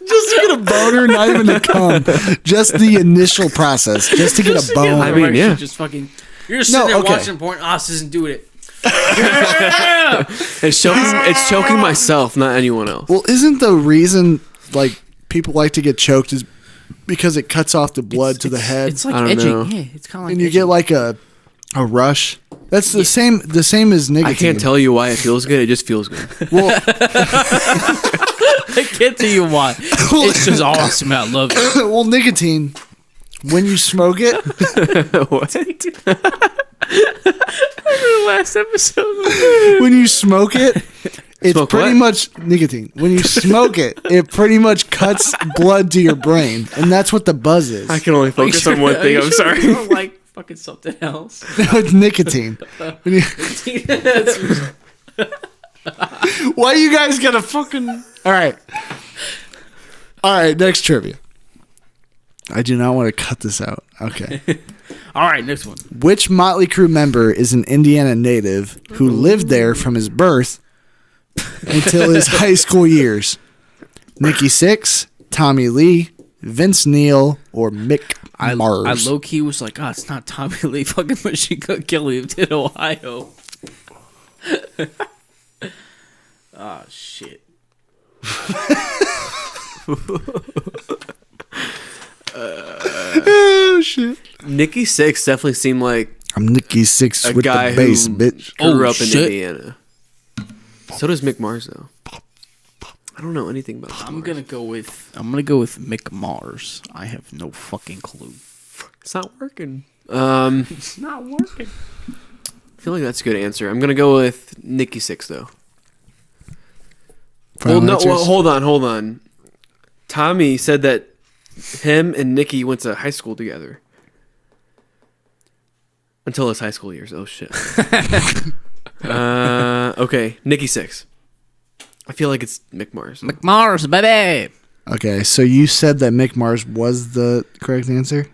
just to get a boner, not even to come. Just the initial process. Just to get a boner. I mean, yeah. Just fucking. You're just sitting No, there okay. watching porn. This isn't doing it. It's choking myself, not anyone else. Well, isn't the reason like people like to get choked is because it cuts off the blood to the head, It's like I don't edging. know. Yeah, it's kind of like. and you edging. get like a rush. That's the same as nicotine. I can't tell you why it feels good. It just feels good. Well, I can't tell you why. It's just awesome. I love it. well, nicotine. When you smoke it, What? Last episode. when you smoke it, it's Smoke pretty what? much nicotine. When you smoke it, it pretty much cuts blood to your brain, and that's what the buzz is. I can only focus on one thing. I'm sorry. You don't like fucking something else. No, it's nicotine. When you- Why you guys gotta fucking? All right, next trivia. I do not want to cut this out. Okay. All right, next one. Which Mötley Crüe member is an Indiana native who lived there from his birth until his high school years? Nikki Sixx, Tommy Lee, Vince Neil, or Mick Mars? I low key was like, oh, it's not Tommy Lee, fucking Machine Gun Kelly lived in Ohio. Oh shit. Oh shit! Nikki Sixx definitely seemed like I'm Nikki Sixx a with guy the bass, who bitch. grew up shit. in Indiana. So does Mick Mars though. I don't know anything about. Mick I'm Mars. gonna go with Mick Mars. I have no fucking clue. It's not working. It's not working. I feel like that's a good answer. I'm gonna go with Nikki Sixx though. Final Well, no, answers? hold on. Tommy said that him and Nikki went to high school together. Until his high school years. Oh, shit. Okay, Nikki Sixx. I feel like it's Mick Mars. Mick Mars, baby. Okay, so you said that Mick Mars was the correct answer?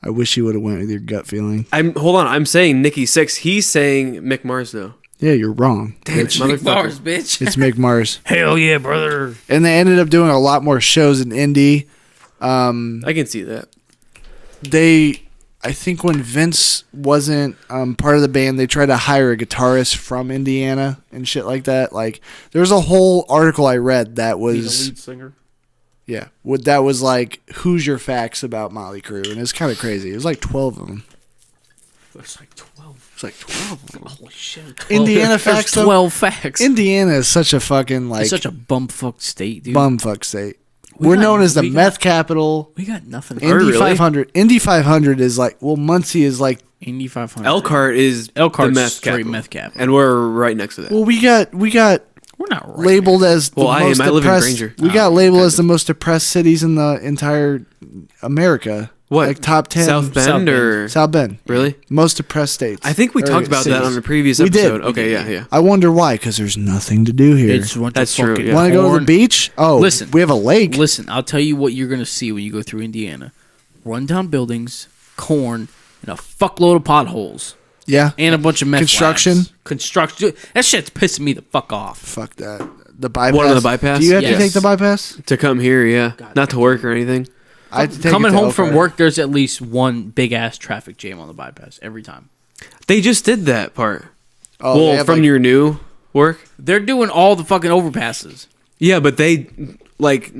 I wish you would have went with your gut feeling. Hold on, I'm saying Nikki Sixx. He's saying Mick Mars, though. Yeah, you're wrong. Damn, It's, Mick Mars, bitch. it's Mick Mars. Hell yeah, brother. And they ended up doing a lot more shows in Indy. I can see that. I think when Vince wasn't part of the band, they tried to hire a guitarist from Indiana and shit like that. Like, there was a whole article I read that was, lead singer. yeah, that was like, who's your facts about Mötley Crüe? And it's kind of crazy. It was like 12 of them. There's like 12. It's like 12 of them. Holy shit. Indiana facts, though? 12 facts. Indiana is such a fucking, like, It's such a bumfuck state, dude. bumfuck state. We We're got- known as the we got- meth capital. We got nothing. Oh, Indy really? 500. Indy 500 is like, well, Muncie is like, Indy 500. Elkhart is Elkhart's the meth straight capital. meth capital. And we're right next to that. well, we got We're not right. labeled as the Well, I most am. I live in depressed. Granger. We got Oh, labeled kind as the most depressed cities in the entire America. What? Like top 10. South Bend South Bend. or... South Bend. Really? Most depressed states. I think we Or talked about that cities. on a previous We did. episode. Okay, yeah. I wonder why, because there's nothing to do here. It's what That's the true, fucking yeah. Want to go to the corn- beach? Oh, Listen. we have a lake. Listen, I'll tell you what you're going to see when you go through Indiana. Rundown buildings, corn, and a fuckload of potholes. Yeah. And a bunch of meth Construction? labs. Construction. Dude, that shit's pissing me the fuck off. Fuck that. The bypass. What, on the bypass? Do you have to Yes. take the bypass? To come here, yeah. Not to work or anything. I had to take Coming it to home from Elkhart. work, there's at least one big ass traffic jam on the bypass every time. They just did that part. Oh, they Well, have, from like- your new work? They're doing all the fucking overpasses. Yeah, but they, like,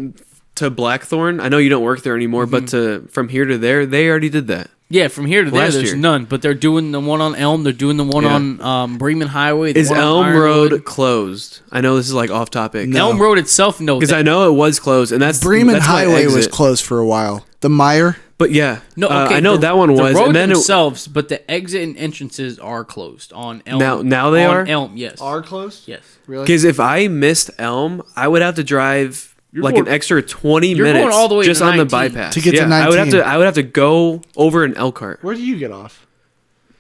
to Blackthorn, I know you don't work there anymore, but from here to there, they already did that. Yeah, from here to there, Last there's year. none. But they're doing the one on Elm. They're doing the one Yeah. on Bremen Highway. The Is one on Elm Ironwood. Road closed? I know this is, like, off topic. No. Elm Road itself, no. Because I know it was closed, and that's Bremen that's my Highway was exit. closed for a while. The Meyer. But yeah, No, okay, I know that one was. The road And then themselves, but the exit and entrances are closed on Elm. Now they on are? Elm, yes. closed? Yes. Really? because if I missed Elm, I would have to drive like going- an extra 20 you're going minutes all the way just to on the 19. bypass To get to I would have 19. to go over an Elkhart. Where do you get off?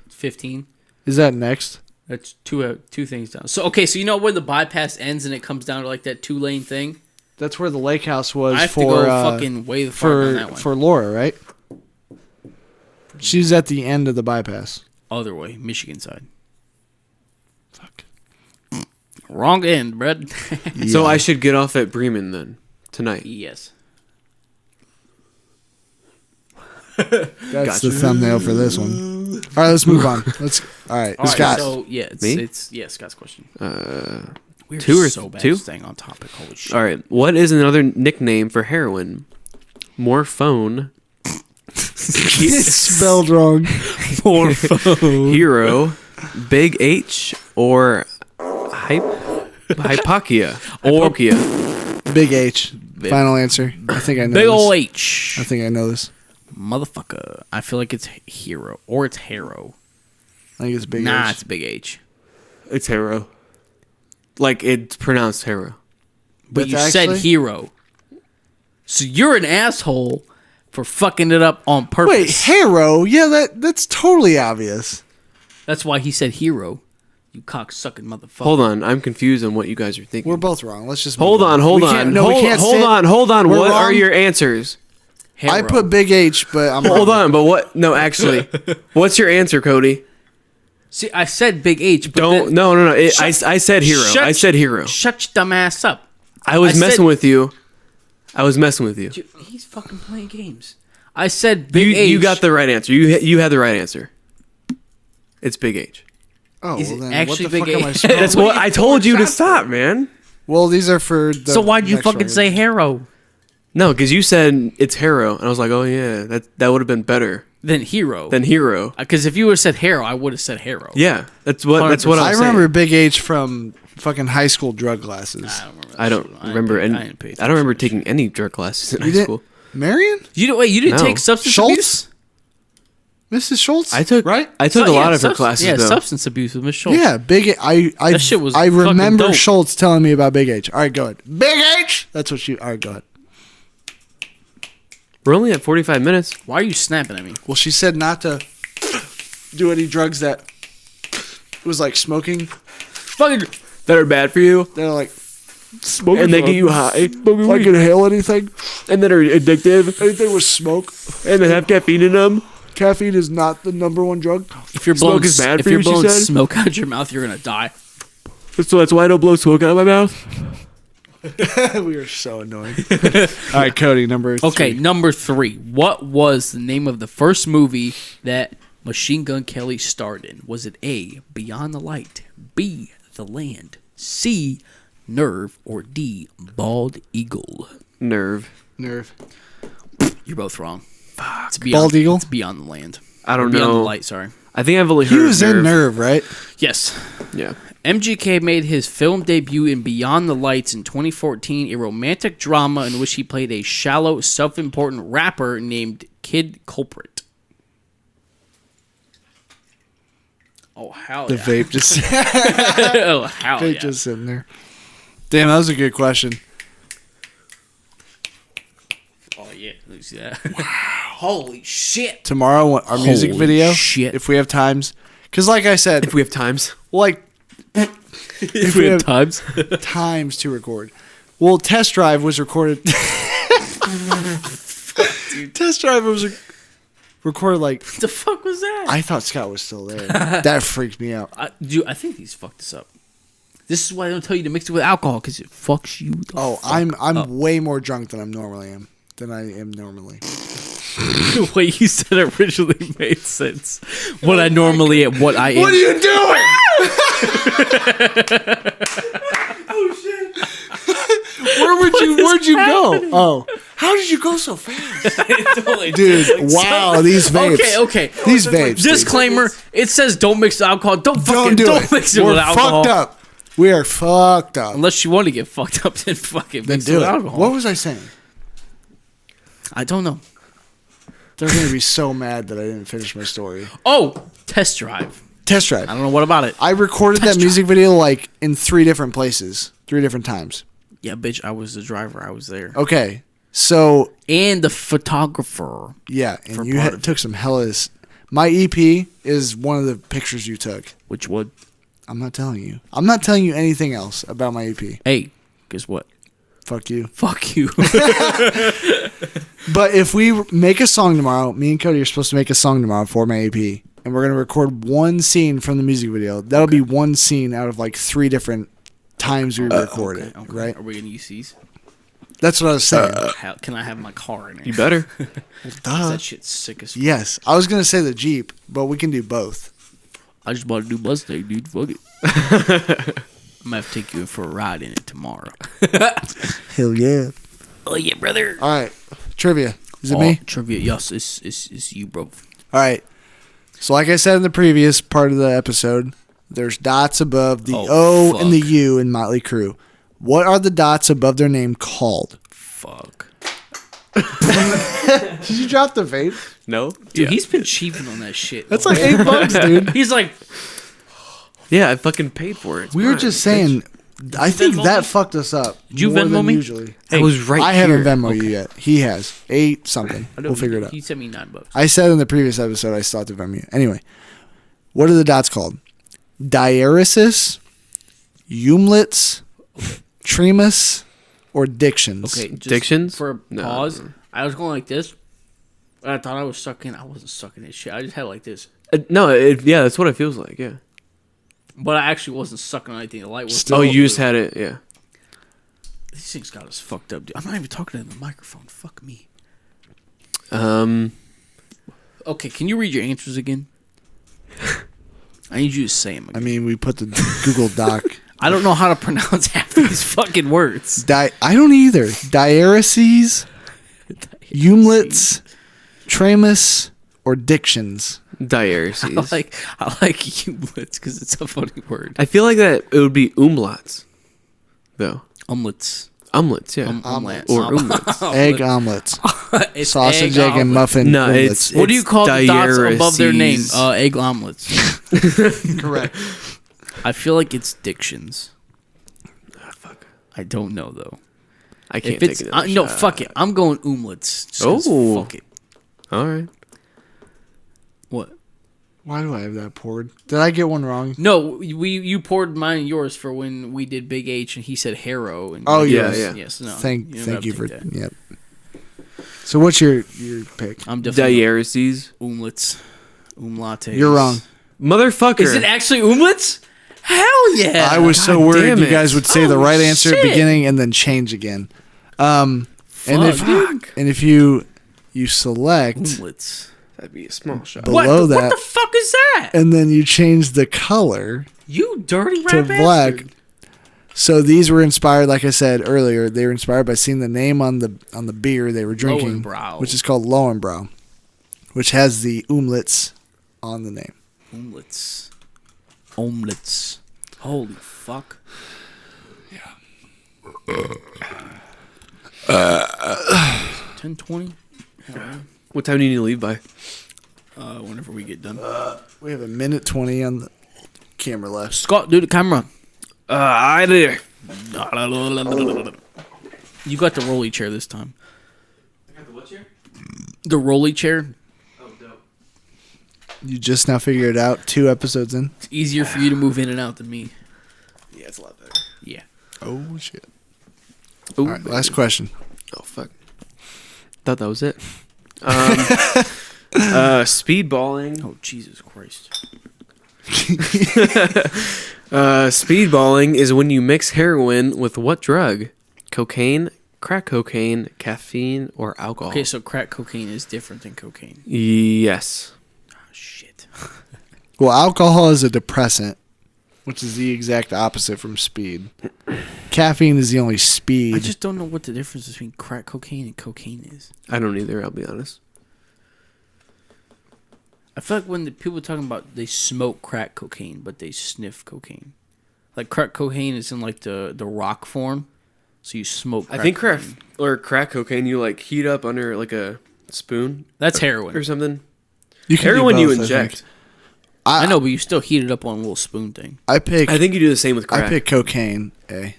15. Is that next? That's two things down. So okay, so you know where the bypass ends and it comes down to like that 2-lane thing. That's where the lake house was I have for to go fucking way the fuck on that one. for Laura, right? She's at the end of the bypass. Other way, Michigan side. Fuck. Wrong end, Brad. So Yeah. I should get off at Bremen then tonight. Yes. That's the thumbnail for this one. All right, let's move on. All right, All right, Scott. so yeah, it's Me? Scott's question. We're two or so bad two? staying on topic. Holy shit. All right, what is another nickname for heroin? More phone. It's spelled wrong. Hero, Big H, or Hypokia. Big H. Final answer. I think I know Big ol' this. H. I think I know this. Motherfucker. I feel like it's Hero. Or it's Hero. I think it's Big Nah, H. it's Big H. It's Hero. Like, it's pronounced Hero. But That's you said actually- Hero. So you're an asshole for fucking it up on purpose. Wait, Harrow? Yeah, that's totally obvious. That's why he said Hero. You cocksucking motherfucker. Hold on, I'm confused on what you guys are thinking. We're both wrong. Let's just Hold move on. We can't- no, we can't sit. Hold on. We're What are wrong. your answers? Hero. I put Big H, but I'm Hold wrong. on, but what? No, actually, what's your answer, Cody? See, I said Big H. But Don't. then- No. I said Hero. I said Hero. Shut your dumb ass up. I was I messing said- with you. I was messing with you. Dude, he's fucking playing games. I said Big H. You got the right answer. You had the right answer. It's Big H. Oh, Is well it then actually what the Big fuck am I H? supposed That's what I told you to stop, man. Well, these are for the So why'd you next fucking round. say Hero? No, because you said it's Hero, and I was like, oh yeah, that would have been better Then Hero. than Hero. Because if you would have said Hero, I would have said Hero. Yeah, that's what I was I saying. remember Big H from fucking high school drug classes. I don't remember. that I don't shit. remember any. I didn't pay I don't remember attention to taking any drug classes in You high didn't- school. Marion? that shit. You didn't No. take substance Schultz? abuse? Mrs. Schultz? I took right? I took So, a yeah, lot of her subs- classes Yeah, though. substance abuse with Miss Schultz. Yeah, Big. I That shit was I fucking remember dope. Schultz telling me about Big H. All right, go ahead. Big H. That's what you. All right, go ahead. We're only at 45 minutes. Why are you snapping at me? Well, she said not to do any drugs that was like smoking. Fucking. That are bad for you, They're like smoking, and they get you high, like inhale anything. and that are addictive, Anything with smoke. and that have caffeine in them. Caffeine is not the number one drug. If you're Smoke blowing, is bad if for you're you, she blowing said? smoke out your mouth, you're gonna die. So that's why I don't blow smoke out of my mouth. We are so annoying. All right, Cody, number Okay, 3. number 3. What was the name of the first movie that Machine Gun Kelly starred in? Was it A, Beyond the Light, B, The Land, C, Nerve, or D, Bald Eagle? Nerve. Nerve. You're both wrong. It's Bald Eagle? It's Beyond the Land. I don't Beyond know. the Light, sorry. I think I've only He heard was of in Nerve, right? Yes. Yeah. MGK made his film debut in Beyond the Lights in 2014, a romantic drama in which he played a shallow, self-important rapper named Kid Culprit. Oh, hell The yeah. vape just Oh, hell vape yeah. just sitting there. Damn, that was a good question. Oh, yeah. Let me see that. Holy shit. Tomorrow, our music Holy video, shit. if we have times, because like I said, If we have times. like If we have times. times to record. Well, Test Drive was recorded. Test Drive was recorded like. What the fuck was that? I thought Scott was still there. That freaked me out. I think these fucked us up. This is why I don't tell you to mix it with alcohol, because it fucks you the Oh, fuck I'm up. way more drunk than I am normally. The way you said it originally made sense. What I normally am, what I am. What are you doing? Where'd you go? Oh, how did you go so fast, dude? Wow, these vapes. Okay. These vapes. dude. Disclaimer: it says don't mix alcohol. Don't Don't mix it We're with alcohol. fucked up. We are fucked up. Unless you want to get fucked up, then fucking Then mix it do with it. alcohol. What was I saying? I don't know. They're gonna be so mad that I didn't finish my story. Oh, test drive. Test Drive. I don't know what about it. I recorded that music video like in 3 different places, 3 different times. Yeah, bitch. I was the driver. I was there, Okay, so and the photographer. yeah, For and you part of took some hellas. My EP is one of the pictures you took. Which would? I'm not telling you. I'm not telling you anything else about my EP. Hey, guess what? Fuck you. Fuck you. But if we make a song tomorrow, me and Cody are supposed to make a song tomorrow for my EP, and we're gonna record one scene from the music video. That'll be one scene out of like 3 different times we record it, Okay. right? Are we gonna use these? That's what I was saying. Can I have my car in it? You better. Duh. That shit's sick as fuck. Yes, I was gonna say the Jeep, but we can do both. I just bought a new Mustang, dude. Fuck it. I'm gonna have to take you in for a ride in it tomorrow. Hell yeah! Oh yeah, brother. All right, trivia. Is it me? Trivia. Yes, it's you, bro. All right. So like I said in the previous part of the episode, there's dots above the O and the U in Mötley Crüe. What are the dots above their name called? Fuck. Did you drop the vape? No, Dude, he's been cheaping on that shit. That's like $8, dude. He's like, yeah, I fucking paid for it. It's We were mine, just bitch. saying. I think Venmo that me? fucked us up. Did you more Venmo than me? Usually, I was right I here. haven't Venmo you yet. He has 8 something. I know We'll figure it out. He sent me $9. I said in the previous episode I still have to Venmo you. Anyway, what are the dots called? Diaresis, umlets, tremus, or dictions? Okay, just Dictions? for a No. pause. I was going like this. And I thought I was sucking. I wasn't sucking this shit. I just had it like this. No, yeah, that's what it feels like. Yeah. But I actually wasn't sucking on anything. The light was. Still- Oh, you just had it. Yeah. These things got us fucked up, dude. I'm not even talking in the microphone. Fuck me. Okay, can you read your answers again? I need you to say them I again. mean, we put the Google Doc. I don't know how to pronounce half these fucking words. I don't either. Diareses, umlets, tremus, or dictions. Diareses. I like umlets because it's a funny word. I feel like that it would be umlauts, though. Umlets. Umlets, yeah. Omelets. Or umlets. Egg omelets. It's Sausage, egg, and omelet. muffin No, omelets. What do you call the dots above their name? diareses. Egg omelets. Correct. I feel like it's dictions. Ah, fuck. I don't know though. I can't If it's take it. no, fuck it. I'm going omelets. Just 'cause Oh. fuck it. All right. What? Why do I have that poured? Did I get one wrong? No, you poured mine and yours for when we did Big H and he said Harrow. And Oh, Yeah, yes. yeah. yes. No. Thank don't have you to for take that. yep. So what's your pick? I'm definitely Diareses. omelets, umlates. You're wrong. Motherfucker. Is it actually omelets? Hell yeah! I was so God worried damn you it. guys would say the Oh, right answer at the shit. beginning and then change again. And Fuck. if you select Omelets. That'd be a small shot. below What that the fuck is that? and then you change the color You dirty to rat black. bastard. So these were inspired, like I said earlier, they were inspired by seeing the name on the beer they were drinking, Lowenbräu. which is called Lowenbräu, which has the umlets on the name. Omelets. Omelets. Holy fuck. 10:20. What time do you need to leave by? Whenever we get done. We have a minute 20 on the camera left. Scott, do the camera. I did. You got the rolly chair this time. I got the what chair? The rolly chair. Oh, dope. You just now figured it out 2 episodes in. It's easier for you to move in and out than me. Yeah, it's a lot better. Yeah. Oh, shit. Ooh, All right, last question. Oh, fuck. Thought that was it. Speedballing. Oh, Jesus Christ. Speedballing is when you mix heroin with what drug? Cocaine, crack cocaine, caffeine, or alcohol? Okay, so crack cocaine is different than cocaine. Yes. Oh, shit. Well, alcohol is a depressant, which is the exact opposite from speed. Caffeine is the only speed. I just don't know what the difference between crack cocaine and cocaine is. I don't either, I'll be honest. I feel like when the people talking about they smoke crack cocaine, but they sniff cocaine. Like crack cocaine is in like the rock form, so you smoke. I think cocaine. crack cocaine you like heat up under like a spoon That's heroin. or something. You can do Heroin you both, I inject. think. I know, but you still heat it up on a little spoon thing. I pick I think you do the same with crack. I pick cocaine. A.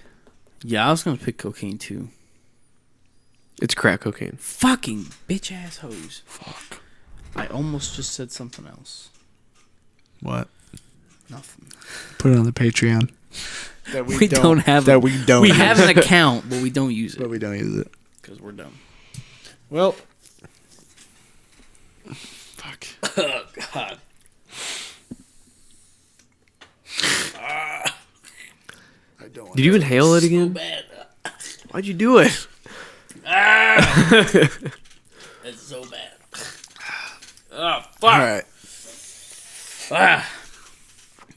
Yeah, I was gonna pick cocaine too. It's crack cocaine. Fucking bitch ass hoes. Fuck. I almost just said something else. What? Nothing. Put it on the Patreon. That We don't have that a- we don't. We have an account, but we don't use but it we don't use it. because we're dumb. Well, fuck. Oh God. I don't. Did you inhale it again? Bad. Why'd you do it? It's so bad. Oh All fuck. right.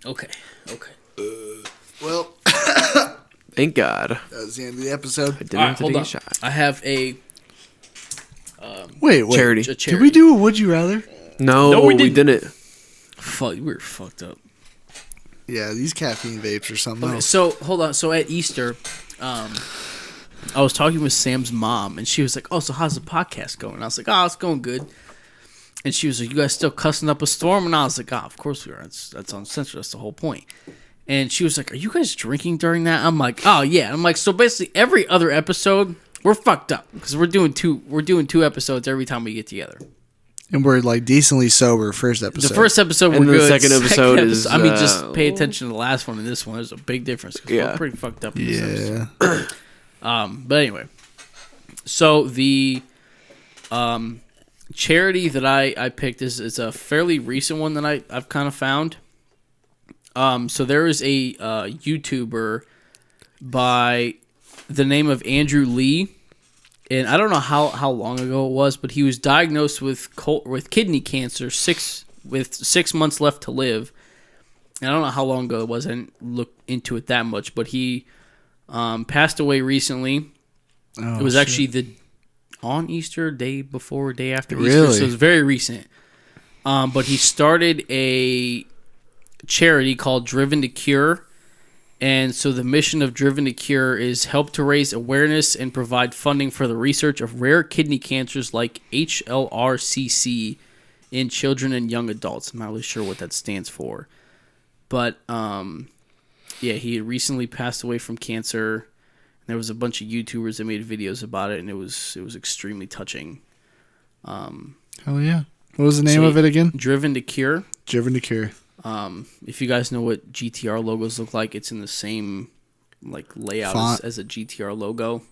Okay. Well, Thank God. that was the end of the episode. I didn't All right, have to hold take on. a shot. I have a Wait. charity. Did we do a Would You Rather? No, we didn't. Fuck, we were fucked up. Yeah, these caffeine vapes or something Okay, else. so hold on. So at Easter, I was talking with Sam's mom, and she was like, "Oh, so how's the podcast going?" I was like, "Oh, it's going good." And she was like, "You guys still cussing up a storm?" And I was like, "Oh, of course we are. That's uncensored. That's the whole point." And she was like, "Are you guys drinking during that?" I'm like, "Oh yeah." I'm like, "So basically every other episode we're fucked up because we're doing two episodes every time we get together." And we're like decently sober first episode. The first episode And we're the good. second episode is, I mean, just pay attention to the last one and this one. There's a big difference. 'Cause we're pretty fucked up in this episode. But anyway, so the charity that I picked is a fairly recent one that I've kind of found. So there is a YouTuber by the name of Andrew Lee. And I don't know how long ago it was, but he was diagnosed with kidney cancer, 6 months left to live. And I don't know how long ago it was. I didn't look into it that much, but he passed away recently. It was actually on Easter, day before, day after Easter, Really? so it was very recent. But he started a charity called Driven to Cure. And so the mission of Driven to Cure is help to raise awareness and provide funding for the research of rare kidney cancers like HLRCC in children and young adults. I'm not really sure what that stands for. But, yeah, he had recently passed away from cancer. There was a bunch of YouTubers that made videos about it, and it was extremely touching. Hell yeah. What was the name of it again? Driven to Cure. Driven to Cure. If you guys know what GTR logos look like, it's in the same like layout as a GTR logo.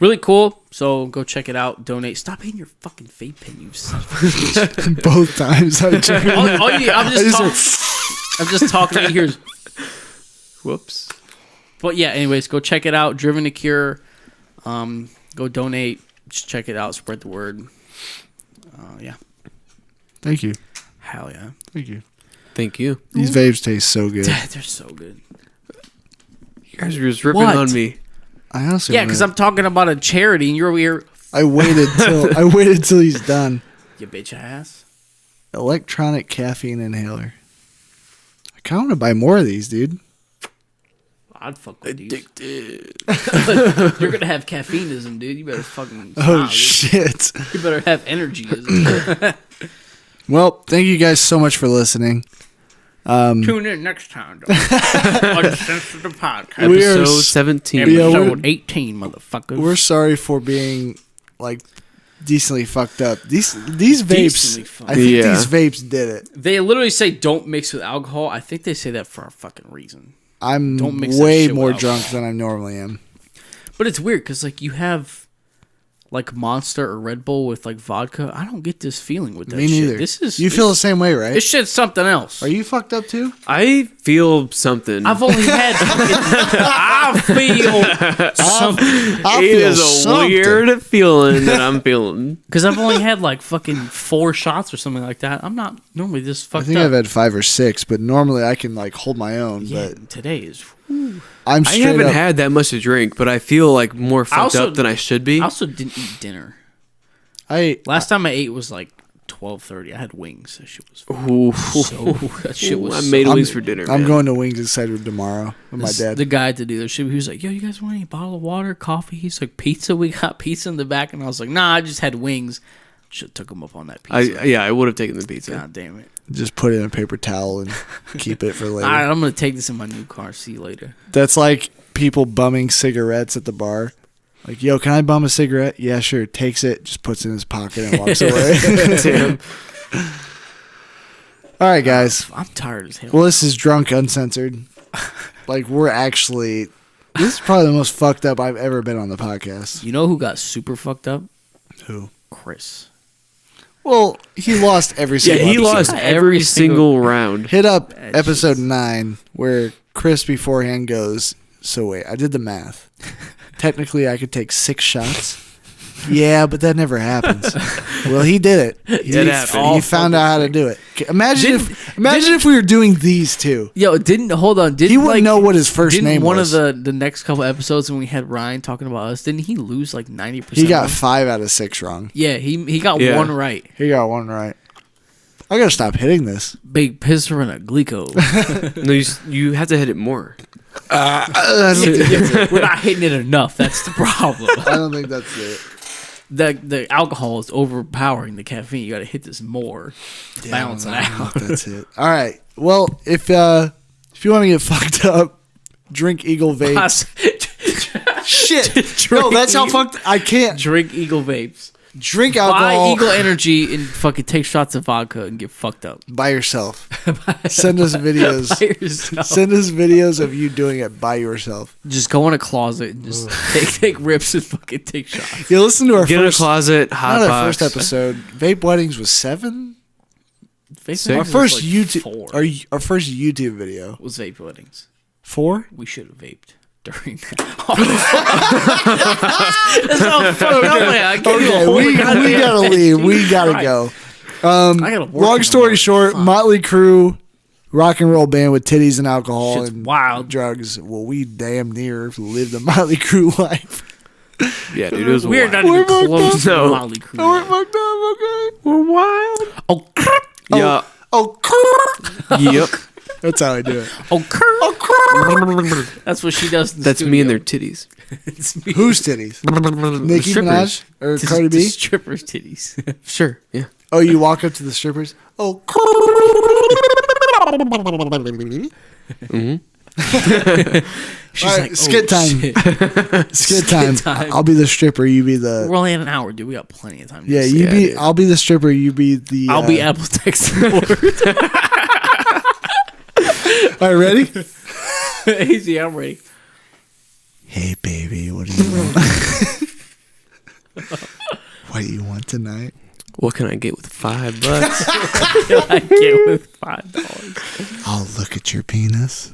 Really cool. So go check it out. Donate. Stop hitting your fucking vape pen, you son of a bitch. Both times. I'm just talking. You hear. Whoops. But yeah. Anyways, go check it out. Driven to Cure. Go donate. Just check it out. Spread the word. Yeah. Thank you. Hell yeah. Thank you. Thank you. These vapes taste so good. They're so good. You guys are just ripping What? on me. I also Yeah, because I'm talking about a charity, and you're over here. I waited till he's done. You bitch ass. Electronic caffeine inhaler. I kind of want to buy more of these, dude. I'd fuck with these. Addicted. You're gonna have caffeineism, dude. You better fucking. Oh stop, dude. shit. You better have energyism. Well, thank you guys so much for listening. Tune in next time. Uncensored the podcast. We are Episode 17. Yeah, Episode 18, motherfuckers. We're sorry for being like decently fucked up. These Decently vapes. fucked I think Yeah. these vapes did it. They literally say don't mix with alcohol. I think they say that for a fucking reason. I'm Don't mix that way shit with more alcohol. drunk than I normally am. But it's weird because like you have like Monster or Red Bull with like vodka. I don't get this feeling with that Me shit. neither. You feel the same way, right? this shit's something else. Are you fucked up too? I feel something. I've only had I feel something. I It feel is a something. weird feeling that I'm feeling. Because I've only had like fucking 4 shots or something like that. I'm not normally this I fucked think up. I've had 5 or 6, but normally I can like hold my own. Yeah, But today is. I'm I straight haven't up. had that much to drink, but I feel like more fucked also- up than I should be. I also didn't eat dinner. I Last time I ate was like 12:30. I had wings. That shit was. Ooh. That shit was. I so- made I'm- wings for dinner. I'm man. going to Wings Etc. tomorrow with my dad. The guy at the dealership, he was like, "Yo, you guys want any bottle of water, coffee?" He's like, "Pizza? We got pizza in the back." And I was like, "Nah, I just had wings." Should have took him up on that pizza. I would have taken the pizza. God damn it! Just put it in a paper towel and keep it for later. All right, I'm gonna take this in my new car. See you later. That's like people bumming cigarettes at the bar. Like, yo, can I bum a cigarette? Yeah, sure. Takes it, just puts it in his pocket and walks away. Damn. All right, guys. I'm tired as hell. Well, this is Drunk Uncensored. Like, we're actually... This is probably the most fucked up I've ever been on the podcast. You know who got super fucked up? Who? Chris. Well, he lost every Yeah, single he episode. lost Every every single- single round. Hit up Bad episode shit. 9 where Chris beforehand goes, so wait, I did the math. Technically, I could take 6 shots. Yeah, but that never happens. Well, he did it. He found out how to do it. Imagine if we were doing these two. Yo, hold on. He wouldn't know what his first name one was. of the next couple episodes when we had Ryan talking about us, didn't he lose like 90%? He got 5 out of 6 wrong. Yeah, he got one right. He got 1 right. I gotta stop hitting this. Big pisser and a glico. No, you have to hit it more. We're not hitting it enough. That's the problem. I don't think that's it. The alcohol is overpowering the caffeine. You got to hit this more to balance it out. That's it. All right. Well, if you want to get fucked up, drink Eagle Vapes. Shit. No, that's how fucked. I can't drink Eagle Vapes. Drink alcohol. Buy Eagle Energy and fucking take shots of vodka and get fucked up by yourself. Send us videos. By yourself. Send us videos of you doing it by yourself. Just go in a closet and just take rips and fucking take shots. You listen to our Get first in a closet, hot not box. our first episode. Vape weddings was 7. Our first like YouTube 4. our first YouTube video was vape weddings. 4. We should have vaped during that. That's how fucked up I am. Okay, we gotta leave. We gotta go. Long story short, Mötley Crüe, rock and roll band with titties and alcohol Shit's and wild drugs. Well, we damn near lived the Mötley Crüe life. Yeah, dude, it was We're wild. not even close to Mötley Crüe. We're fucked up, okay? We're wild. Oh, Yeah. Yep. That's how I do it. That's what she does. In the That's studio. me and their titties. It's me. Whose titties? Nicki Minaj or It's Cardi the B? strippers' titties. Sure. Yeah. Oh, you walk up to the strippers? Oh. She's All right, like, skit time. shit. Skit time. I'll be the stripper. You be the. We're only at an hour, dude. We got plenty of time. Yeah, Just- you be. dude. I'll be the stripper. You be the. I'll be Apple Tech support. All right, ready? Easy, I'm ready. Hey, baby, what do you want? What do you want tonight? What can I get with $5? I get with $5. I'll look at your penis.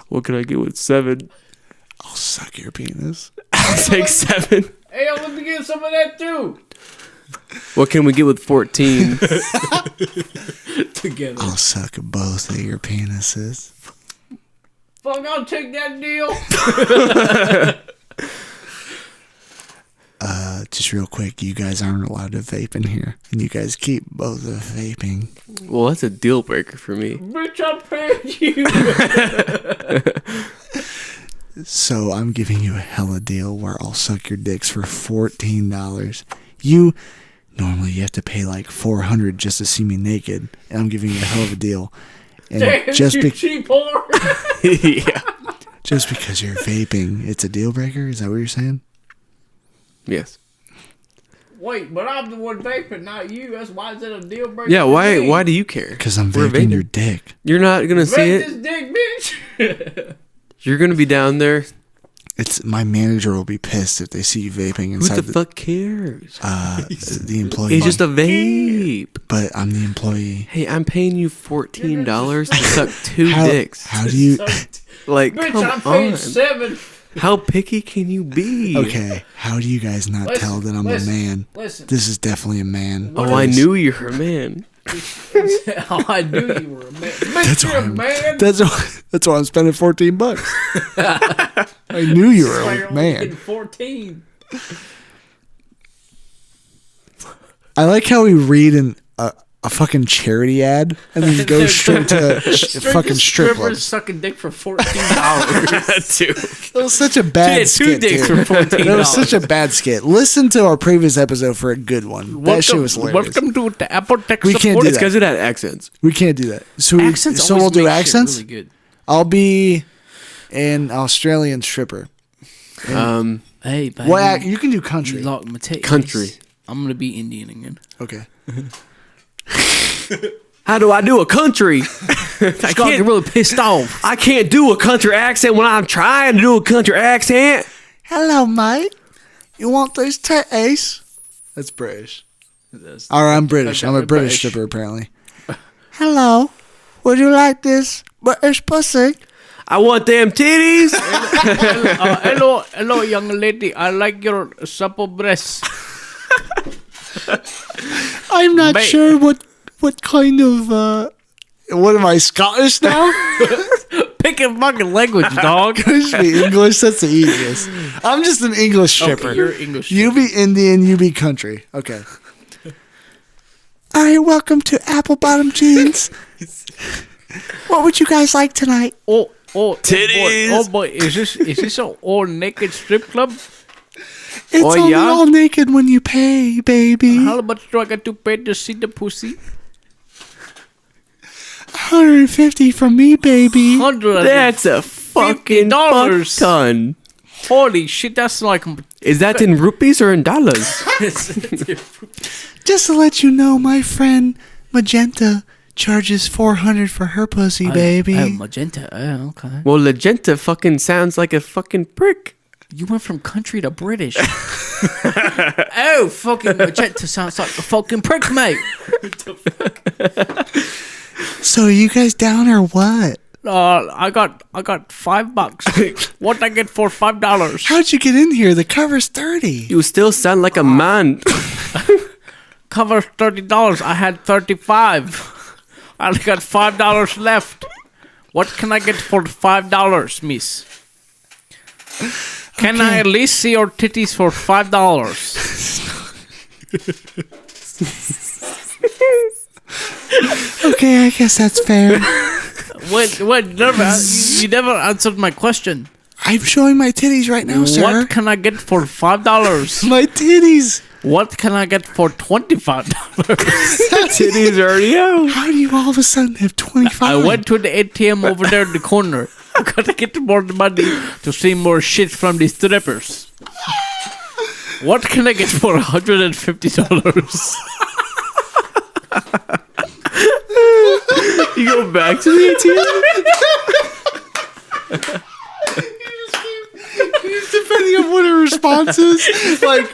What can I get with $7? I'll suck your penis. I'll take 7. Hey, let me get some of that too. What can we get with 14? Together. I'll suck both of your penises. Fuck, I'll take that deal. Just real quick, you guys aren't allowed to vape in here, and you guys keep both of vaping. Well, that's a deal breaker for me. Bitch, I paid you. So I'm giving you a hella deal where I'll suck your dicks for $14. You normally you have to pay like $400 just to see me naked, and I'm giving you a hell of a deal. And Damn, just you cheap whore. Yeah. just because you're vaping, it's a deal breaker. Is that what you're saying? Yes. Wait, but I'm the one vaping, not you. That's why it's a deal breaker. Yeah. for me. Why do you care? Because I'm We're vaping vaping. your dick. You're not gonna see Vape it. this dick, bitch. You're gonna be down there. It's my manager will be pissed if they see you vaping Who inside the fuck cares? the employee. It's just a vape. But I'm the employee. Hey, I'm paying you $14 to suck 2 dicks. How do you? Like, Bitch, come I paid on. 7. How picky can you be? Okay, how do you guys not Listen, tell that I'm listen, a man? Listen. This is definitely a man. Oh, I knew you were a man. Oh, I knew you were a man. Bitch, you're a man. That's why I'm spending $14. I knew you were You're a only getting man. 14. I like how we read a fucking charity ad and then go straight to fucking strip Strippers clubs. sucking dick for $14. Dude. That was such a bad Yeah, 2 skit. dicks dude. for $14. That was such a bad skit. Listen to our previous episode for a good one. That shit was hilarious. Welcome to the Apple Tech We can't support. do It's that. because it had accents. We can't do that. So, Accents so we'll always do make shit accents. really good. I'll be an Australian stripper. Hey, baby. What you can do country. You locked my titties. Country. I'm going to be Indian again. Okay. How do I do a country? I get really pissed off. I can't do a country accent when I'm trying to do a country accent. Hello, mate. You want these titties? That's British. All right, I'm British. I'm a British stripper, apparently. Hello. Would you like this British pussy? I want them titties. Hello, young lady. I like your supple breasts. I'm not sure what kind of what am I, Scottish now? Pick a fucking language, dog. It should be English. That's the easiest. I'm just an English stripper. Okay, you're English. You be Indian, you be country. Okay. All right, welcome to Apple Bottom Jeans. What would you guys like tonight? Oh, Titties. Oh boy, is this an all naked strip club? It's only all naked when you pay, baby. How much do I got to pay to see the pussy? $150 from me, baby. That's a fucking fuck ton. Holy shit, that's like... Is that in rupees or in dollars? Just to let you know, my friend Magenta charges $400 for her pussy, baby. Magenta, okay. Well, Magenta fucking sounds like a fucking prick. You went from country to British. Oh, fucking Magenta sounds like a fucking prick, mate. So are you guys down or what? I got $5. What I get for $5? How'd you get in here? The cover's $30. You still sound like a man. Cover $30. I had $35. I only got $5 left. What can I get for $5, miss? Can I at least see your titties for $5? Okay, I guess that's fair. Wait, you never answered my question. I'm showing my titties right now, sir. What can I get for $5? My titties. What can I get for $25? Titties already out. How do you all of a sudden have 25? I went to the ATM over there in the corner. I gotta get more money to see more shit from these strippers. What can I get for $150? You go back to the ATM? Depending on what her response is, like,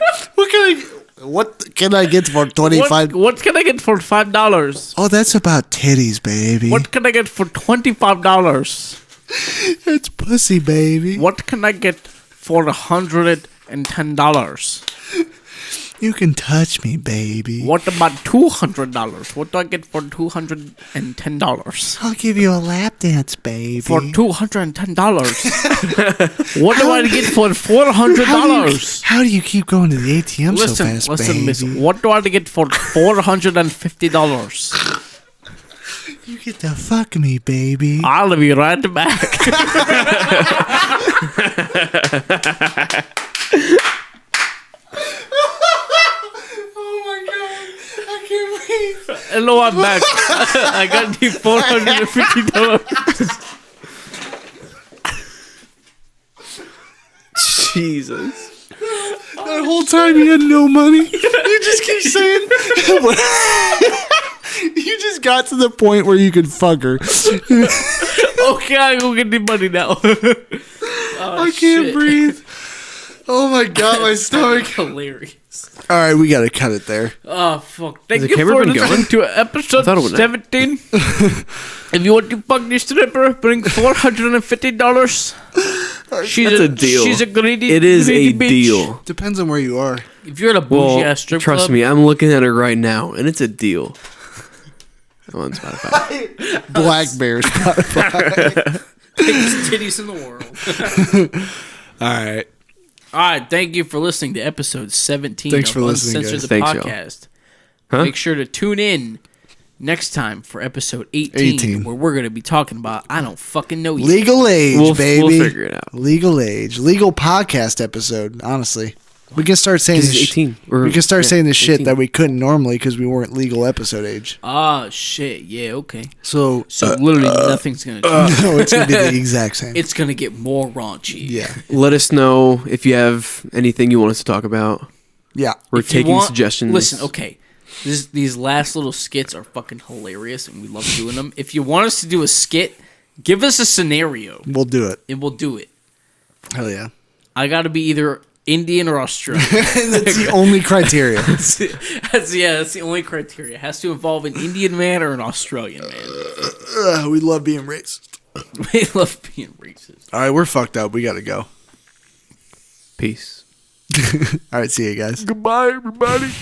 what can I get for 25? What can I get for $5? Oh, that's about titties, baby. What can I get for $25? It's pussy, baby. What can I get for $110? You can touch me, baby. What about $200? What do I get for $210? I'll give you a lap dance, baby. For $210? What do I get for $400? How do you keep going to the ATM so fast, Listen, baby? miss. What do I get for $450? You get to fuck me, baby. I'll be right back. Hello, I'm back. I got the $450. Jesus. That whole time you had no money. You just keep saying. You just got to the point where you could fuck her. Okay, I go get the money now. I can't breathe. Oh my god, my stomach. Hilarious. All right, we gotta cut it there. Oh fuck! Thank Has the you camera for been listening to episode thought it was- 17. If you want to fuck this stripper, bring $450. That's a deal. She's a greedy. It is greedy a bitch. deal. Depends on where you are. If you're at a bougie ass strip trust club, me, I'm looking at her right now, and it's a deal. I'm on Spotify. Black Bear Spotify. biggest titties in the world. All right. All right, thank you for listening to episode 17 Thanks of for listening, Uncensored guys. the Thanks, y'all. podcast. Huh? Make sure to tune in next time for episode 18, 18. where we're going to be talking about I don't fucking know yet. Legal age, baby. We'll figure it out. Legal age. Legal podcast episode, honestly. We can start saying Because this it's 18. We can start saying this shit 18. that we couldn't normally because we weren't legal episode age. Ah, shit. Yeah, okay. So Literally nothing's going to change. no, it's gonna be the exact same. It's going to get more raunchy. Yeah. Let us know if you have anything you want us to talk about. Yeah. We're If you taking want- suggestions. Listen, okay. These last little skits are fucking hilarious, and we love doing them. If you want us to do a skit, give us a scenario, We'll do it. and we'll do it. Hell yeah. I got to be either Indian or Australian. That's the only criteria. that's the only criteria. It has to involve an Indian man or an Australian man. We love being racist. We love being racist. All right, we're fucked up. We gotta go. Peace. All right, see you guys. Goodbye, everybody.